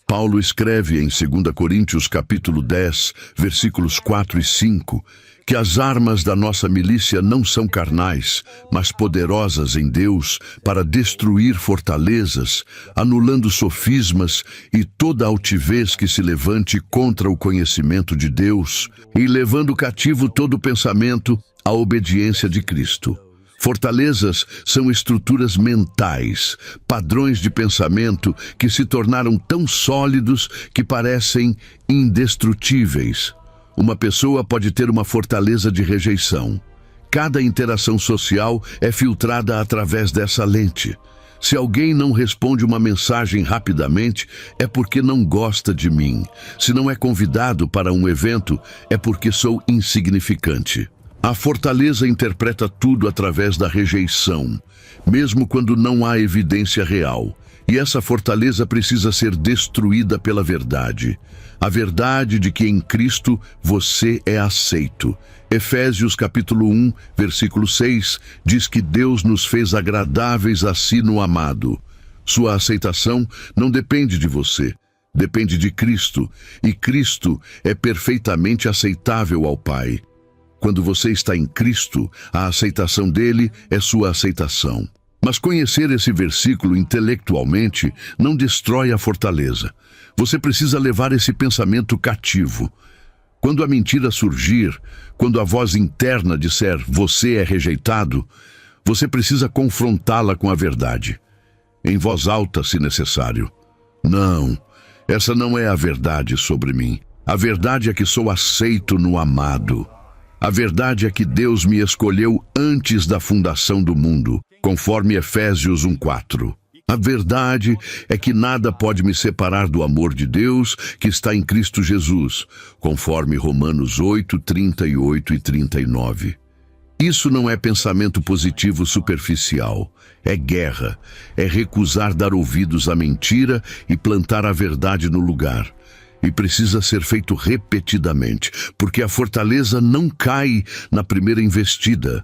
S1: Paulo escreve em 2 Coríntios capítulo 10, versículos 4 e 5, que as armas da nossa milícia não são carnais, mas poderosas em Deus para destruir fortalezas, anulando sofismas e toda altivez que se levante contra o conhecimento de Deus e levando cativo todo pensamento à obediência de Cristo. Fortalezas são estruturas mentais, padrões de pensamento que se tornaram tão sólidos que parecem indestrutíveis. Uma pessoa pode ter uma fortaleza de rejeição. Cada interação social é filtrada através dessa lente. Se alguém não responde uma mensagem rapidamente, é porque não gosta de mim. Se não é convidado para um evento, é porque sou insignificante. A fortaleza interpreta tudo através da rejeição, mesmo quando não há evidência real. E essa fortaleza precisa ser destruída pela verdade. A verdade de que em Cristo você é aceito. Efésios capítulo 1, versículo 6, diz que Deus nos fez agradáveis a si no amado. Sua aceitação não depende de você, depende de Cristo, e Cristo é perfeitamente aceitável ao Pai. Quando você está em Cristo, a aceitação dele é sua aceitação. Mas conhecer esse versículo intelectualmente não destrói a fortaleza. Você precisa levar esse pensamento cativo. Quando a mentira surgir, quando a voz interna disser "você é rejeitado", você precisa confrontá-la com a verdade. Em voz alta, se necessário. Não, essa não é a verdade sobre mim. A verdade é que sou aceito no amado. A verdade é que Deus me escolheu antes da fundação do mundo, conforme Efésios 1:4. A verdade é que nada pode me separar do amor de Deus que está em Cristo Jesus, conforme Romanos 8, 38 e 39. Isso não é pensamento positivo superficial, é guerra, é recusar dar ouvidos à mentira e plantar a verdade no lugar. E precisa ser feito repetidamente, porque a fortaleza não cai na primeira investida.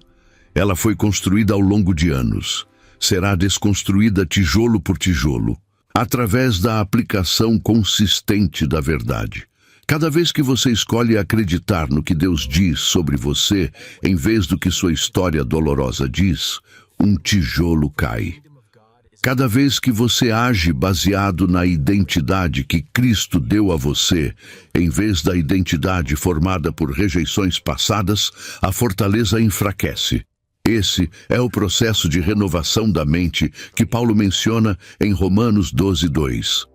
S1: Ela foi construída ao longo de anos. Será desconstruída tijolo por tijolo, através da aplicação consistente da verdade. Cada vez que você escolhe acreditar no que Deus diz sobre você, em vez do que sua história dolorosa diz, um tijolo cai. Cada vez que você age baseado na identidade que Cristo deu a você, em vez da identidade formada por rejeições passadas, a fortaleza enfraquece. Esse é o processo de renovação da mente que Paulo menciona em Romanos 12:2.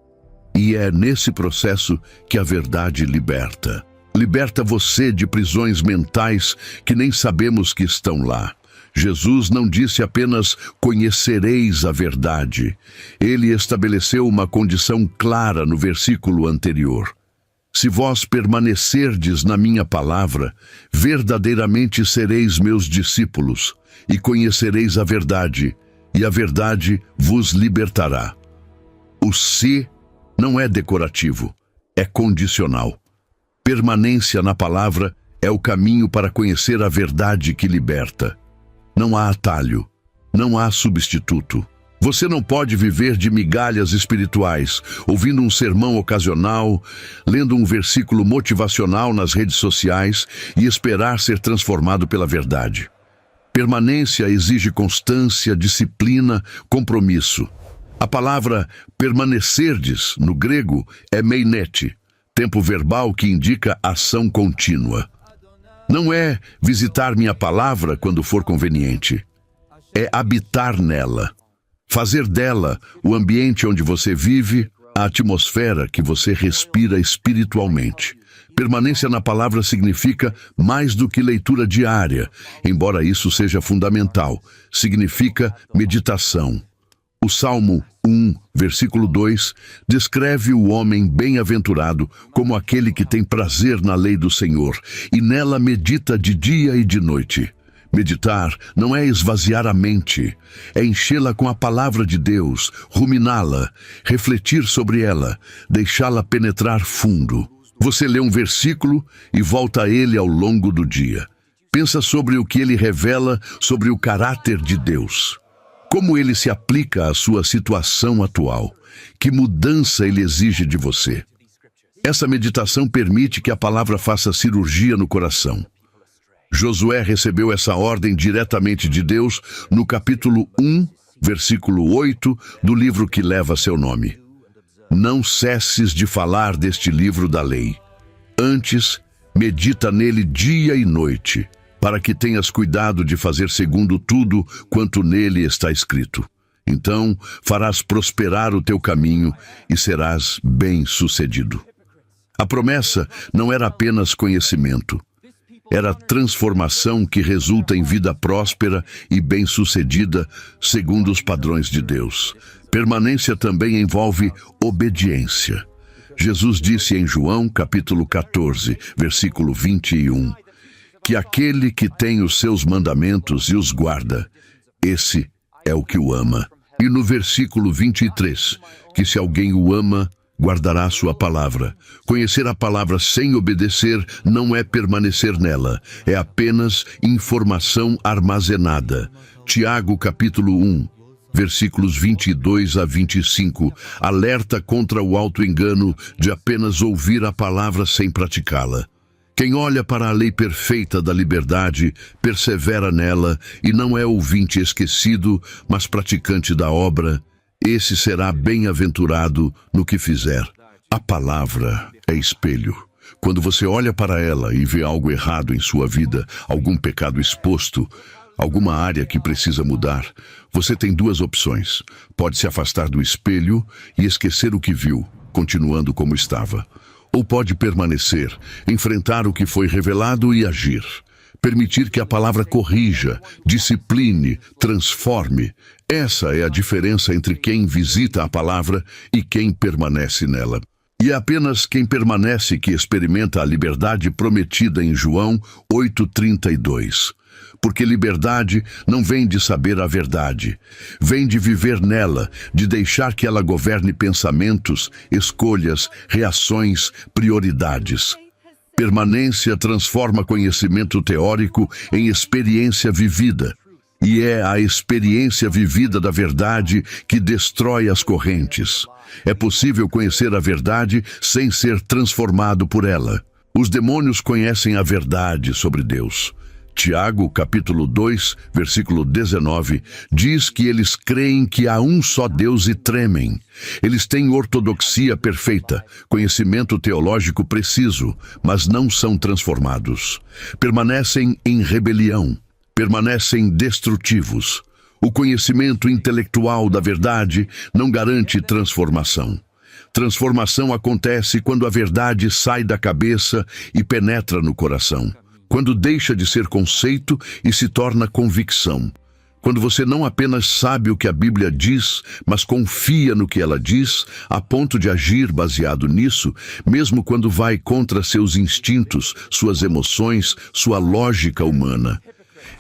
S1: E é nesse processo que a verdade liberta. Liberta você de prisões mentais que nem sabemos que estão lá. Jesus não disse apenas "conhecereis a verdade". Ele estabeleceu uma condição clara no versículo anterior. Se vós permanecerdes na minha palavra, verdadeiramente sereis meus discípulos, e conhecereis a verdade, e a verdade vos libertará. O "se" não é decorativo, é condicional. Permanência na palavra é o caminho para conhecer a verdade que liberta. Não há atalho, não há substituto. Você não pode viver de migalhas espirituais, ouvindo um sermão ocasional, lendo um versículo motivacional nas redes sociais e esperar ser transformado pela verdade. Permanência exige constância, disciplina, compromisso. A palavra permanecerdes, no grego, é meinete. tempo verbal que indica ação contínua. Não é visitar minha palavra quando for conveniente. É habitar nela. Fazer dela o ambiente onde você vive, a atmosfera que você respira espiritualmente. Permanência na palavra significa mais do que leitura diária, embora isso seja fundamental. Significa meditação. O Salmo 1, versículo 2, descreve o homem bem-aventurado como aquele que tem prazer na lei do Senhor e nela medita de dia e de noite. Meditar não é esvaziar a mente, é enchê-la com a palavra de Deus, ruminá-la, refletir sobre ela, deixá-la penetrar fundo. Você lê um versículo e volta a ele ao longo do dia. Pensa sobre o que ele revela sobre o caráter de Deus. Como ele se aplica à sua situação atual? Que mudança ele exige de você? Essa meditação permite que a palavra faça cirurgia no coração. Josué recebeu essa ordem diretamente de Deus no capítulo 1, versículo 8 do livro que leva seu nome. Não cesses de falar deste livro da lei. Antes, medita nele dia e noite, para que tenhas cuidado de fazer segundo tudo quanto nele está escrito. Então farás prosperar o teu caminho e serás bem-sucedido. A promessa não era apenas conhecimento. Era transformação que resulta em vida próspera e bem-sucedida segundo os padrões de Deus. Permanência também envolve obediência. Jesus disse em João, capítulo 14, versículo 21, que aquele que tem os seus mandamentos e os guarda, esse é o que o ama. E no versículo 23, que se alguém o ama, guardará sua palavra. Conhecer a palavra sem obedecer não é permanecer nela, é apenas informação armazenada. Tiago, capítulo 1, versículos 22 a 25, alerta contra o auto-engano de apenas ouvir a palavra sem praticá-la. Quem olha para a lei perfeita da liberdade, persevera nela e não é ouvinte esquecido, mas praticante da obra, esse será bem-aventurado no que fizer. A palavra é espelho. Quando você olha para ela e vê algo errado em sua vida, algum pecado exposto, alguma área que precisa mudar, você tem duas opções. Pode se afastar do espelho e esquecer o que viu, continuando como estava. Ou pode permanecer, enfrentar o que foi revelado e agir. Permitir que a palavra corrija, discipline, transforme. Essa é a diferença entre quem visita a palavra e quem permanece nela. E é apenas quem permanece que experimenta a liberdade prometida em João 8,32. Porque liberdade não vem de saber a verdade, vem de viver nela, de deixar que ela governe pensamentos, escolhas, reações, prioridades. Permanência transforma conhecimento teórico em experiência vivida. E é a experiência vivida da verdade que destrói as correntes. É possível conhecer a verdade sem ser transformado por ela. Os demônios conhecem a verdade sobre Deus. Tiago, capítulo 2, versículo 19, diz que eles creem que há um só Deus e tremem. Eles têm ortodoxia perfeita, conhecimento teológico preciso, mas não são transformados. Permanecem em rebelião, permanecem destrutivos. O conhecimento intelectual da verdade não garante transformação. Transformação acontece quando a verdade sai da cabeça e penetra no coração. Quando deixa de ser conceito e se torna convicção. Quando você não apenas sabe o que a Bíblia diz, mas confia no que ela diz, a ponto de agir baseado nisso, mesmo quando vai contra seus instintos, suas emoções, sua lógica humana.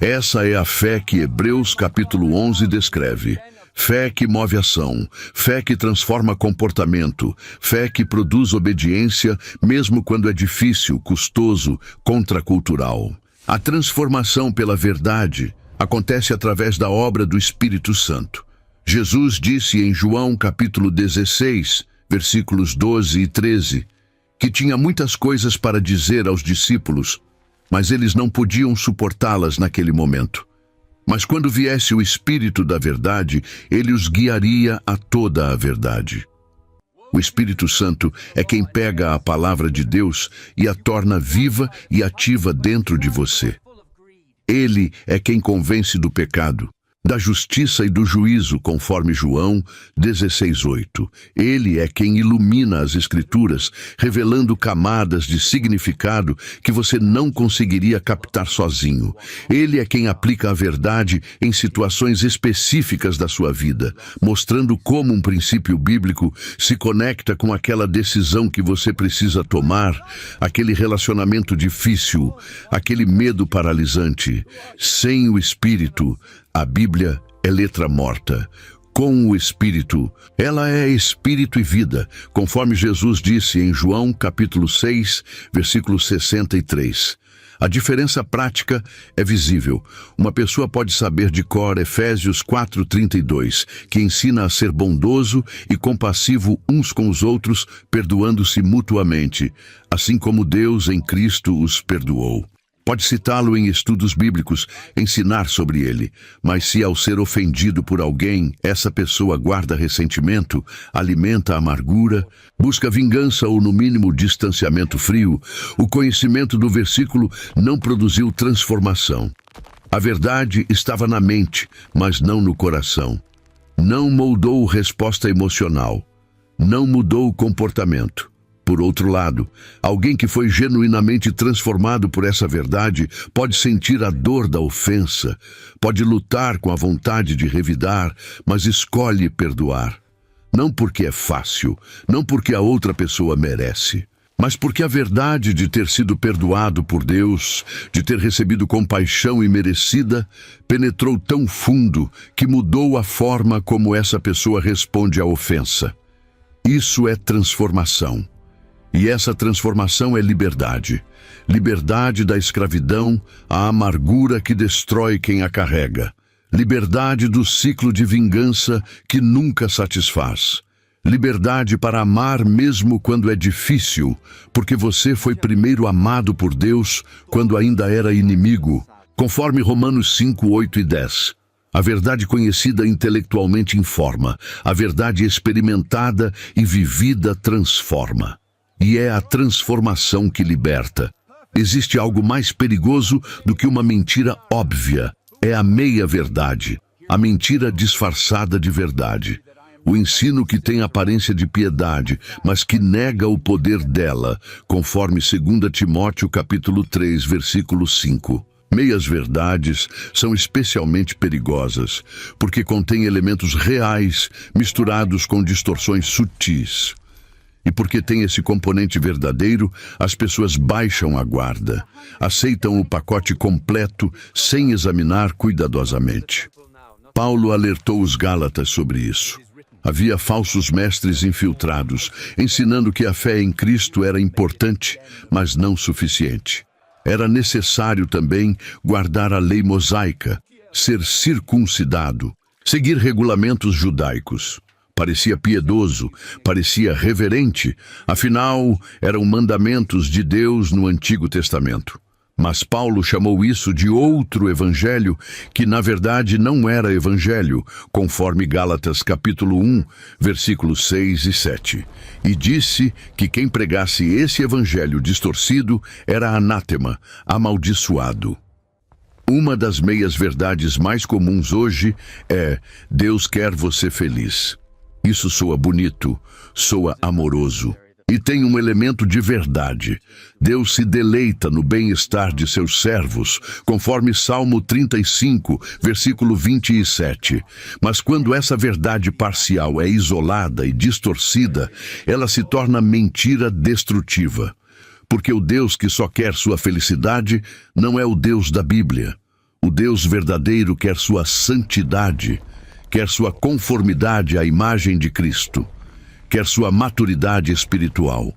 S1: Essa é a fé que Hebreus capítulo 11 descreve. Fé que move ação, fé que transforma comportamento, fé que produz obediência, mesmo quando é difícil, custoso, contracultural. A transformação pela verdade acontece através da obra do Espírito Santo. Jesus disse em João capítulo 16, versículos 12 e 13, que tinha muitas coisas para dizer aos discípulos, mas eles não podiam suportá-las naquele momento. Mas quando viesse o Espírito da verdade, ele os guiaria a toda a verdade. O Espírito Santo é quem pega a palavra de Deus e a torna viva e ativa dentro de você. Ele é quem convence do pecado, da justiça e do juízo, conforme João 16:8. Ele é quem ilumina as Escrituras, revelando camadas de significado que você não conseguiria captar sozinho. Ele é quem aplica a verdade em situações específicas da sua vida, mostrando como um princípio bíblico se conecta com aquela decisão que você precisa tomar, aquele relacionamento difícil, aquele medo paralisante. Sem o Espírito, a Bíblia é letra morta. Com o Espírito, ela é espírito e vida, conforme Jesus disse em João capítulo 6, versículo 63. A diferença prática é visível. Uma pessoa pode saber de cor Efésios 4:32, que ensina a ser bondoso e compassivo uns com os outros, perdoando-se mutuamente, assim como Deus em Cristo os perdoou. Pode citá-lo em estudos bíblicos, ensinar sobre ele, mas se ao ser ofendido por alguém, essa pessoa guarda ressentimento, alimenta amargura, busca vingança ou no mínimo distanciamento frio, o conhecimento do versículo não produziu transformação. A verdade estava na mente, mas não no coração. Não moldou resposta emocional. Não mudou o comportamento. Por outro lado, alguém que foi genuinamente transformado por essa verdade pode sentir a dor da ofensa, pode lutar com a vontade de revidar, mas escolhe perdoar. Não porque é fácil, não porque a outra pessoa merece, mas porque a verdade de ter sido perdoado por Deus, de ter recebido compaixão imerecida, penetrou tão fundo que mudou a forma como essa pessoa responde à ofensa. Isso é transformação. E essa transformação é liberdade. Liberdade da escravidão, a amargura que destrói quem a carrega. Liberdade do ciclo de vingança que nunca satisfaz. Liberdade para amar mesmo quando é difícil, porque você foi primeiro amado por Deus quando ainda era inimigo, conforme Romanos 5, 8 e 10. A verdade conhecida intelectualmente informa, a verdade experimentada e vivida transforma. E é a transformação que liberta. Existe algo mais perigoso do que uma mentira óbvia. É a meia-verdade, a mentira disfarçada de verdade. O ensino que tem aparência de piedade, mas que nega o poder dela, conforme 2 Timóteo capítulo 3, versículo 5. Meias-verdades são especialmente perigosas, porque contêm elementos reais misturados com distorções sutis. E porque tem esse componente verdadeiro, as pessoas baixam a guarda, aceitam o pacote completo sem examinar cuidadosamente. Paulo alertou os Gálatas sobre isso. Havia falsos mestres infiltrados, ensinando que a fé em Cristo era importante, mas não suficiente. Era necessário também guardar a lei mosaica, ser circuncidado, seguir regulamentos judaicos. Parecia piedoso, parecia reverente, afinal, eram mandamentos de Deus no Antigo Testamento. Mas Paulo chamou isso de outro evangelho, que na verdade não era evangelho, conforme Gálatas capítulo 1, versículos 6 e 7. E disse que quem pregasse esse evangelho distorcido era anátema, amaldiçoado. Uma das meias-verdades mais comuns hoje é: Deus quer você feliz. Isso soa bonito, soa amoroso. E tem um elemento de verdade. Deus se deleita no bem-estar de seus servos, conforme Salmo 35, versículo 27. Mas quando essa verdade parcial é isolada e distorcida, ela se torna mentira destrutiva. Porque o Deus que só quer sua felicidade não é o Deus da Bíblia. O Deus verdadeiro quer sua santidade, quer sua conformidade à imagem de Cristo, quer sua maturidade espiritual.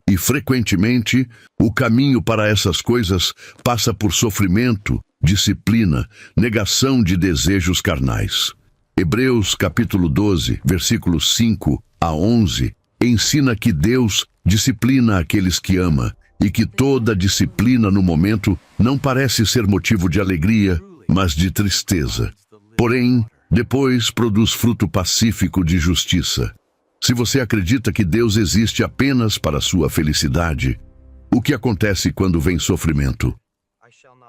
S1: E, frequentemente, o caminho para essas coisas passa por sofrimento, disciplina, negação de desejos carnais. Hebreus capítulo 12, versículos 5 a 11, ensina que Deus disciplina aqueles que ama, e que toda disciplina no momento não parece ser motivo de alegria, mas de tristeza. Porém, depois produz fruto pacífico de justiça. Se você acredita que Deus existe apenas para sua felicidade, o que acontece quando vem sofrimento?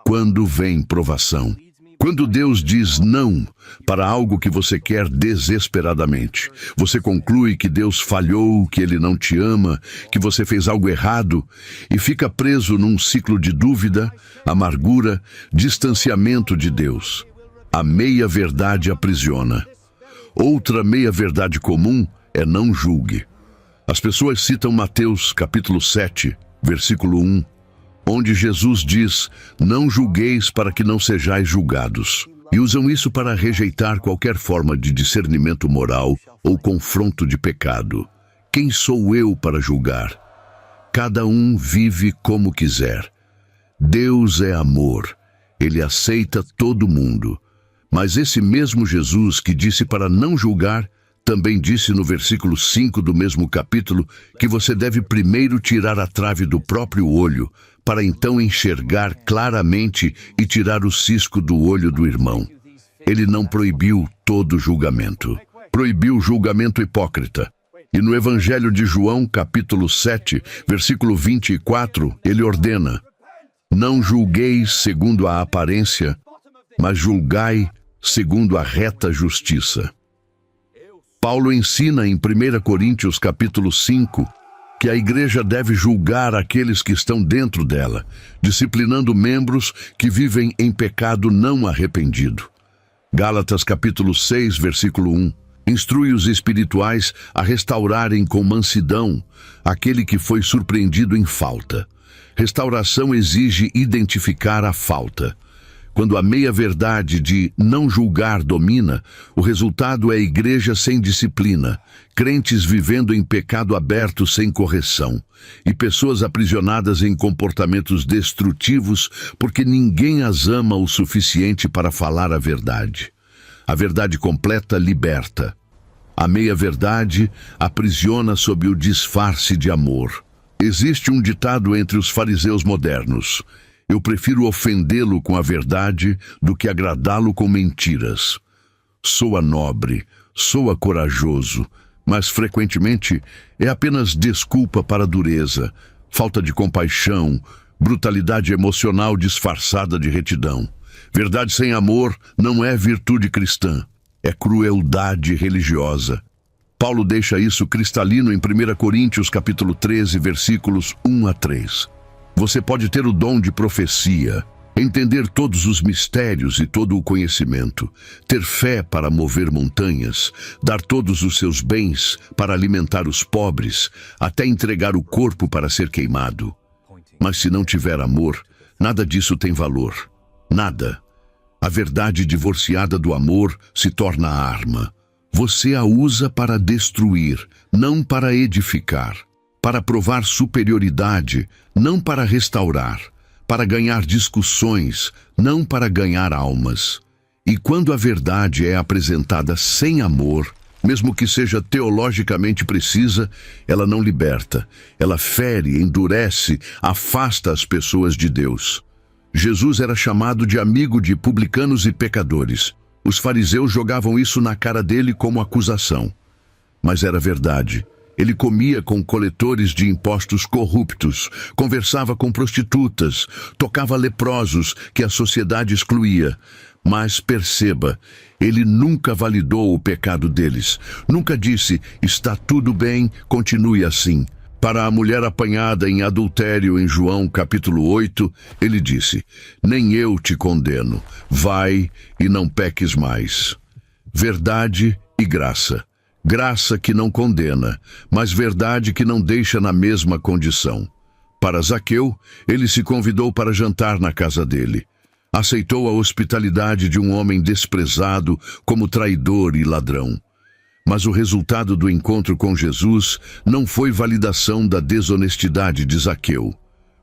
S1: Quando vem provação? Quando Deus diz não para algo que você quer desesperadamente, você conclui que Deus falhou, que Ele não te ama, que você fez algo errado e fica preso num ciclo de dúvida, amargura, distanciamento de Deus. A meia-verdade aprisiona. Outra meia-verdade comum é não julgue. As pessoas citam Mateus capítulo 7, versículo 1, onde Jesus diz: não julgueis para que não sejais julgados. E usam isso para rejeitar qualquer forma de discernimento moral ou confronto de pecado. Quem sou eu para julgar? Cada um vive como quiser. Deus é amor. Ele aceita todo mundo. Mas esse mesmo Jesus que disse para não julgar, também disse no versículo 5 do mesmo capítulo que você deve primeiro tirar a trave do próprio olho, para então enxergar claramente e tirar o cisco do olho do irmão. Ele não proibiu todo julgamento. Proibiu o julgamento hipócrita. E no Evangelho de João, capítulo 7, versículo 24, ele ordena: não julgueis segundo a aparência, mas julgai segundo a reta justiça. Paulo ensina em 1 Coríntios capítulo 5 que a igreja deve julgar aqueles que estão dentro dela, disciplinando membros que vivem em pecado não arrependido. Gálatas capítulo 6, versículo 1, instrui os espirituais a restaurarem com mansidão aquele que foi surpreendido em falta. Restauração exige identificar a falta. Quando a meia-verdade de não julgar domina, o resultado é a igreja sem disciplina, crentes vivendo em pecado aberto sem correção, e pessoas aprisionadas em comportamentos destrutivos porque ninguém as ama o suficiente para falar a verdade. A verdade completa liberta. A meia-verdade aprisiona sob o disfarce de amor. Existe um ditado entre os fariseus modernos: eu prefiro ofendê-lo com a verdade do que agradá-lo com mentiras. Soa nobre, soa corajoso, mas frequentemente é apenas desculpa para a dureza, falta de compaixão, brutalidade emocional disfarçada de retidão. Verdade sem amor não é virtude cristã, é crueldade religiosa. Paulo deixa isso cristalino em 1 Coríntios capítulo 13, versículos 1 a 3. Você pode ter o dom de profecia, entender todos os mistérios e todo o conhecimento, ter fé para mover montanhas, dar todos os seus bens para alimentar os pobres, até entregar o corpo para ser queimado. Mas se não tiver amor, nada disso tem valor. Nada. A verdade divorciada do amor se torna arma. Você a usa para destruir, não para edificar. Para provar superioridade, não para restaurar, para ganhar discussões, não para ganhar almas. E quando a verdade é apresentada sem amor, mesmo que seja teologicamente precisa, ela não liberta, ela fere, endurece, afasta as pessoas de Deus. Jesus era chamado de amigo de publicanos e pecadores. Os fariseus jogavam isso na cara dele como acusação. Mas era verdade. Ele comia com coletores de impostos corruptos, conversava com prostitutas, tocava leprosos que a sociedade excluía. Mas perceba, ele nunca validou o pecado deles. Nunca disse: está tudo bem, continue assim. Para a mulher apanhada em adultério em João capítulo 8, ele disse: nem eu te condeno, vai e não peques mais. Verdade e graça. Graça que não condena, mas verdade que não deixa na mesma condição. Para Zaqueu, ele se convidou para jantar na casa dele. Aceitou a hospitalidade de um homem desprezado como traidor e ladrão. Mas o resultado do encontro com Jesus não foi validação da desonestidade de Zaqueu.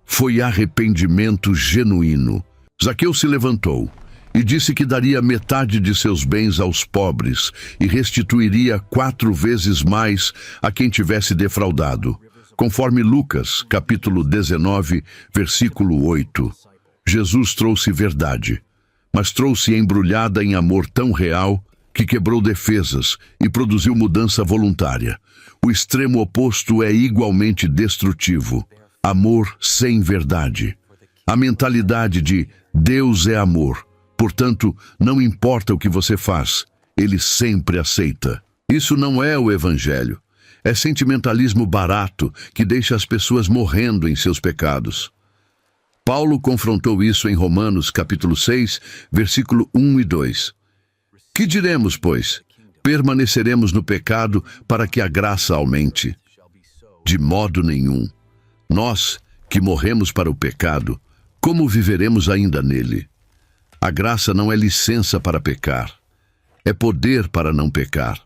S1: Foi arrependimento genuíno. Zaqueu se levantou e disse que daria metade de seus bens aos pobres e restituiria 4 vezes mais a quem tivesse defraudado, conforme Lucas, capítulo 19, versículo 8. Jesus trouxe verdade, mas trouxe embrulhada em amor tão real que quebrou defesas e produziu mudança voluntária. O extremo oposto é igualmente destrutivo. Amor sem verdade. A mentalidade de Deus é amor, portanto, não importa o que você faz, Ele sempre aceita. Isso não é o Evangelho. É sentimentalismo barato que deixa as pessoas morrendo em seus pecados. Paulo confrontou isso em Romanos capítulo 6, versículo 1 e 2. Que diremos, pois? Permaneceremos no pecado para que a graça aumente? De modo nenhum. Nós, que morremos para o pecado, como viveremos ainda nele? A graça não é licença para pecar. É poder para não pecar.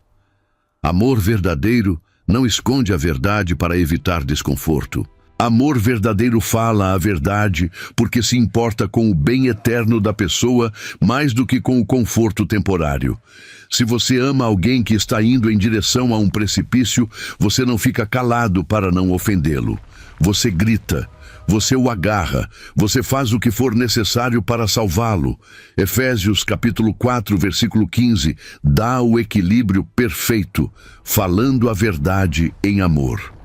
S1: Amor verdadeiro não esconde a verdade para evitar desconforto. Amor verdadeiro fala a verdade porque se importa com o bem eterno da pessoa mais do que com o conforto temporário. Se você ama alguém que está indo em direção a um precipício, você não fica calado para não ofendê-lo. Você grita, você o agarra, você faz o que for necessário para salvá-lo. Efésios capítulo 4, versículo 15, dá o equilíbrio perfeito, falando a verdade em amor.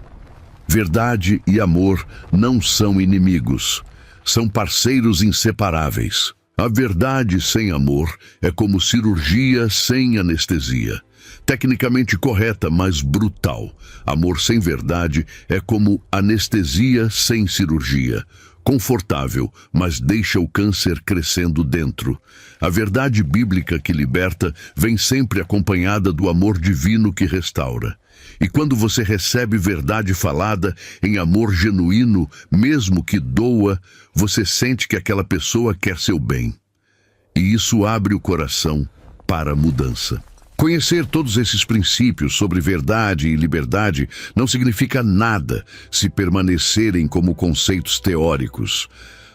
S1: Verdade e amor não são inimigos, são parceiros inseparáveis. A verdade sem amor é como cirurgia sem anestesia. Tecnicamente correta, mas brutal. Amor sem verdade é como anestesia sem cirurgia. Confortável, mas deixa o câncer crescendo dentro. A verdade bíblica que liberta vem sempre acompanhada do amor divino que restaura. E quando você recebe verdade falada em amor genuíno, mesmo que doa, você sente que aquela pessoa quer seu bem. E isso abre o coração para a mudança. Conhecer todos esses princípios sobre verdade e liberdade não significa nada se permanecerem como conceitos teóricos.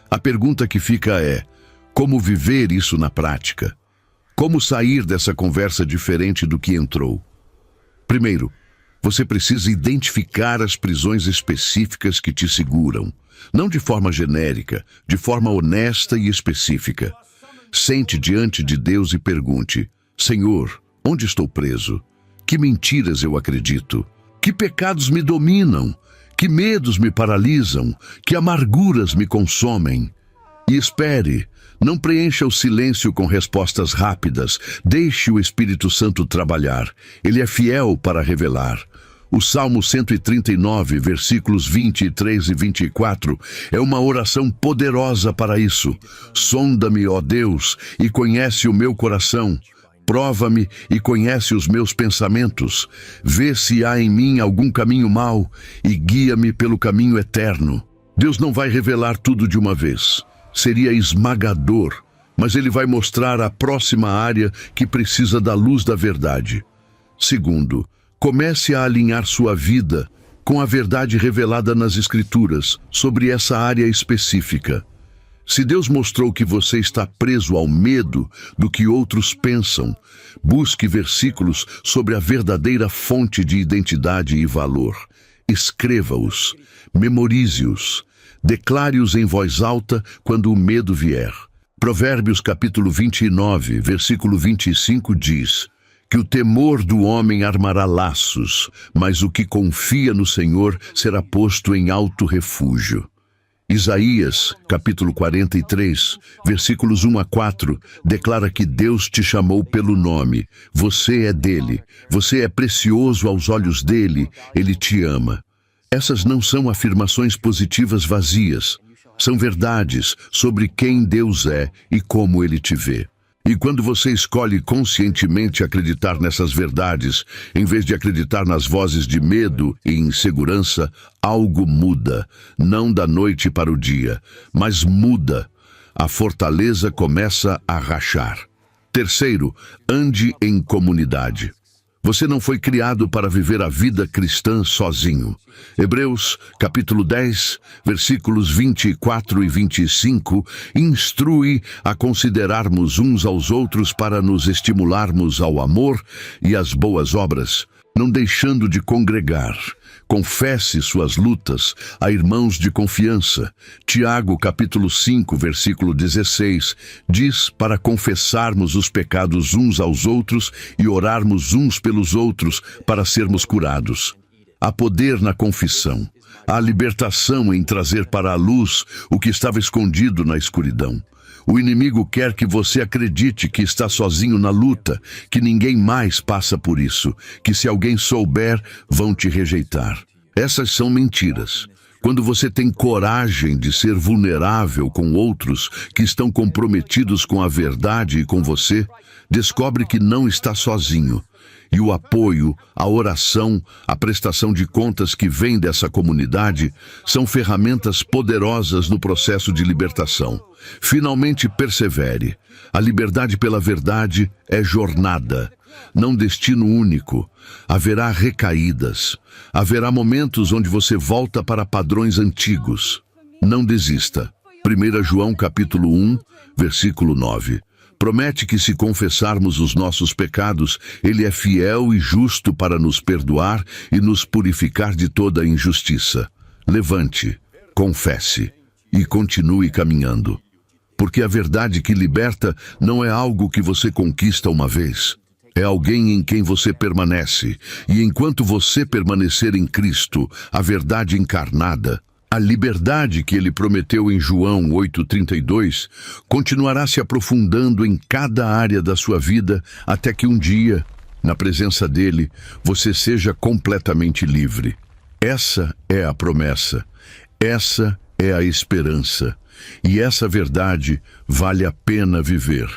S1: A pergunta que fica é: como viver isso na prática? Como sair dessa conversa diferente do que entrou? Primeiro, você precisa identificar as prisões específicas que te seguram. Não de forma genérica, de forma honesta e específica. Sente diante de Deus e pergunte: Senhor, onde estou preso? Que mentiras eu acredito? Que pecados me dominam? Que medos me paralisam? Que amarguras me consomem? E espere, não preencha o silêncio com respostas rápidas. Deixe o Espírito Santo trabalhar. Ele é fiel para revelar. O Salmo 139, versículos 23 e 24, é uma oração poderosa para isso. Sonda-me, ó Deus, e conhece o meu coração. Prova-me e conhece os meus pensamentos. Vê se há em mim algum caminho mau e guia-me pelo caminho eterno. Deus não vai revelar tudo de uma vez. Seria esmagador, mas Ele vai mostrar a próxima área que precisa da luz da verdade. Segundo, comece a alinhar sua vida com a verdade revelada nas Escrituras sobre essa área específica. Se Deus mostrou que você está preso ao medo do que outros pensam, busque versículos sobre a verdadeira fonte de identidade e valor. Escreva-os, memorize-os, declare-os em voz alta quando o medo vier. Provérbios capítulo 29, versículo 25 diz que o temor do homem armará laços, mas o que confia no Senhor será posto em alto refúgio. Isaías, capítulo 43, versículos 1 a 4, declara que Deus te chamou pelo nome. Você é dele, você é precioso aos olhos dele, ele te ama. Essas não são afirmações positivas vazias, são verdades sobre quem Deus é e como ele te vê. E quando você escolhe conscientemente acreditar nessas verdades, em vez de acreditar nas vozes de medo e insegurança, algo muda, não da noite para o dia, mas muda. A fortaleza começa a rachar. Terceiro, ande em comunidade. Você não foi criado para viver a vida cristã sozinho. Hebreus, capítulo 10, versículos 24 e 25, instrui a considerarmos uns aos outros para nos estimularmos ao amor e às boas obras, não deixando de congregar, Confesse suas lutas a irmãos de confiança. Tiago, capítulo 5, versículo 16, diz para confessarmos os pecados uns aos outros e orarmos uns pelos outros para sermos curados. Há poder na confissão. Há libertação em trazer para a luz o que estava escondido na escuridão. O inimigo quer que você acredite que está sozinho na luta, que ninguém mais passa por isso, que se alguém souber, vão te rejeitar. Essas são mentiras. Quando você tem coragem de ser vulnerável com outros que estão comprometidos com a verdade e com você, descobre que não está sozinho. E o apoio, a oração, a prestação de contas que vem dessa comunidade são ferramentas poderosas no processo de libertação. Finalmente persevere. A liberdade pela verdade é jornada, não destino único. Haverá recaídas. Haverá momentos onde você volta para padrões antigos. Não desista. 1 João capítulo 1, versículo 9. Promete que se confessarmos os nossos pecados, Ele é fiel e justo para nos perdoar e nos purificar de toda a injustiça. Levante, confesse e continue caminhando. Porque a verdade que liberta não é algo que você conquista uma vez. É alguém em quem você permanece. E enquanto você permanecer em Cristo, a verdade encarnada, a liberdade que ele prometeu em João 8,32 continuará se aprofundando em cada área da sua vida até que um dia, na presença dele, você seja completamente livre. Essa é a promessa, essa é a esperança, e essa verdade vale a pena viver.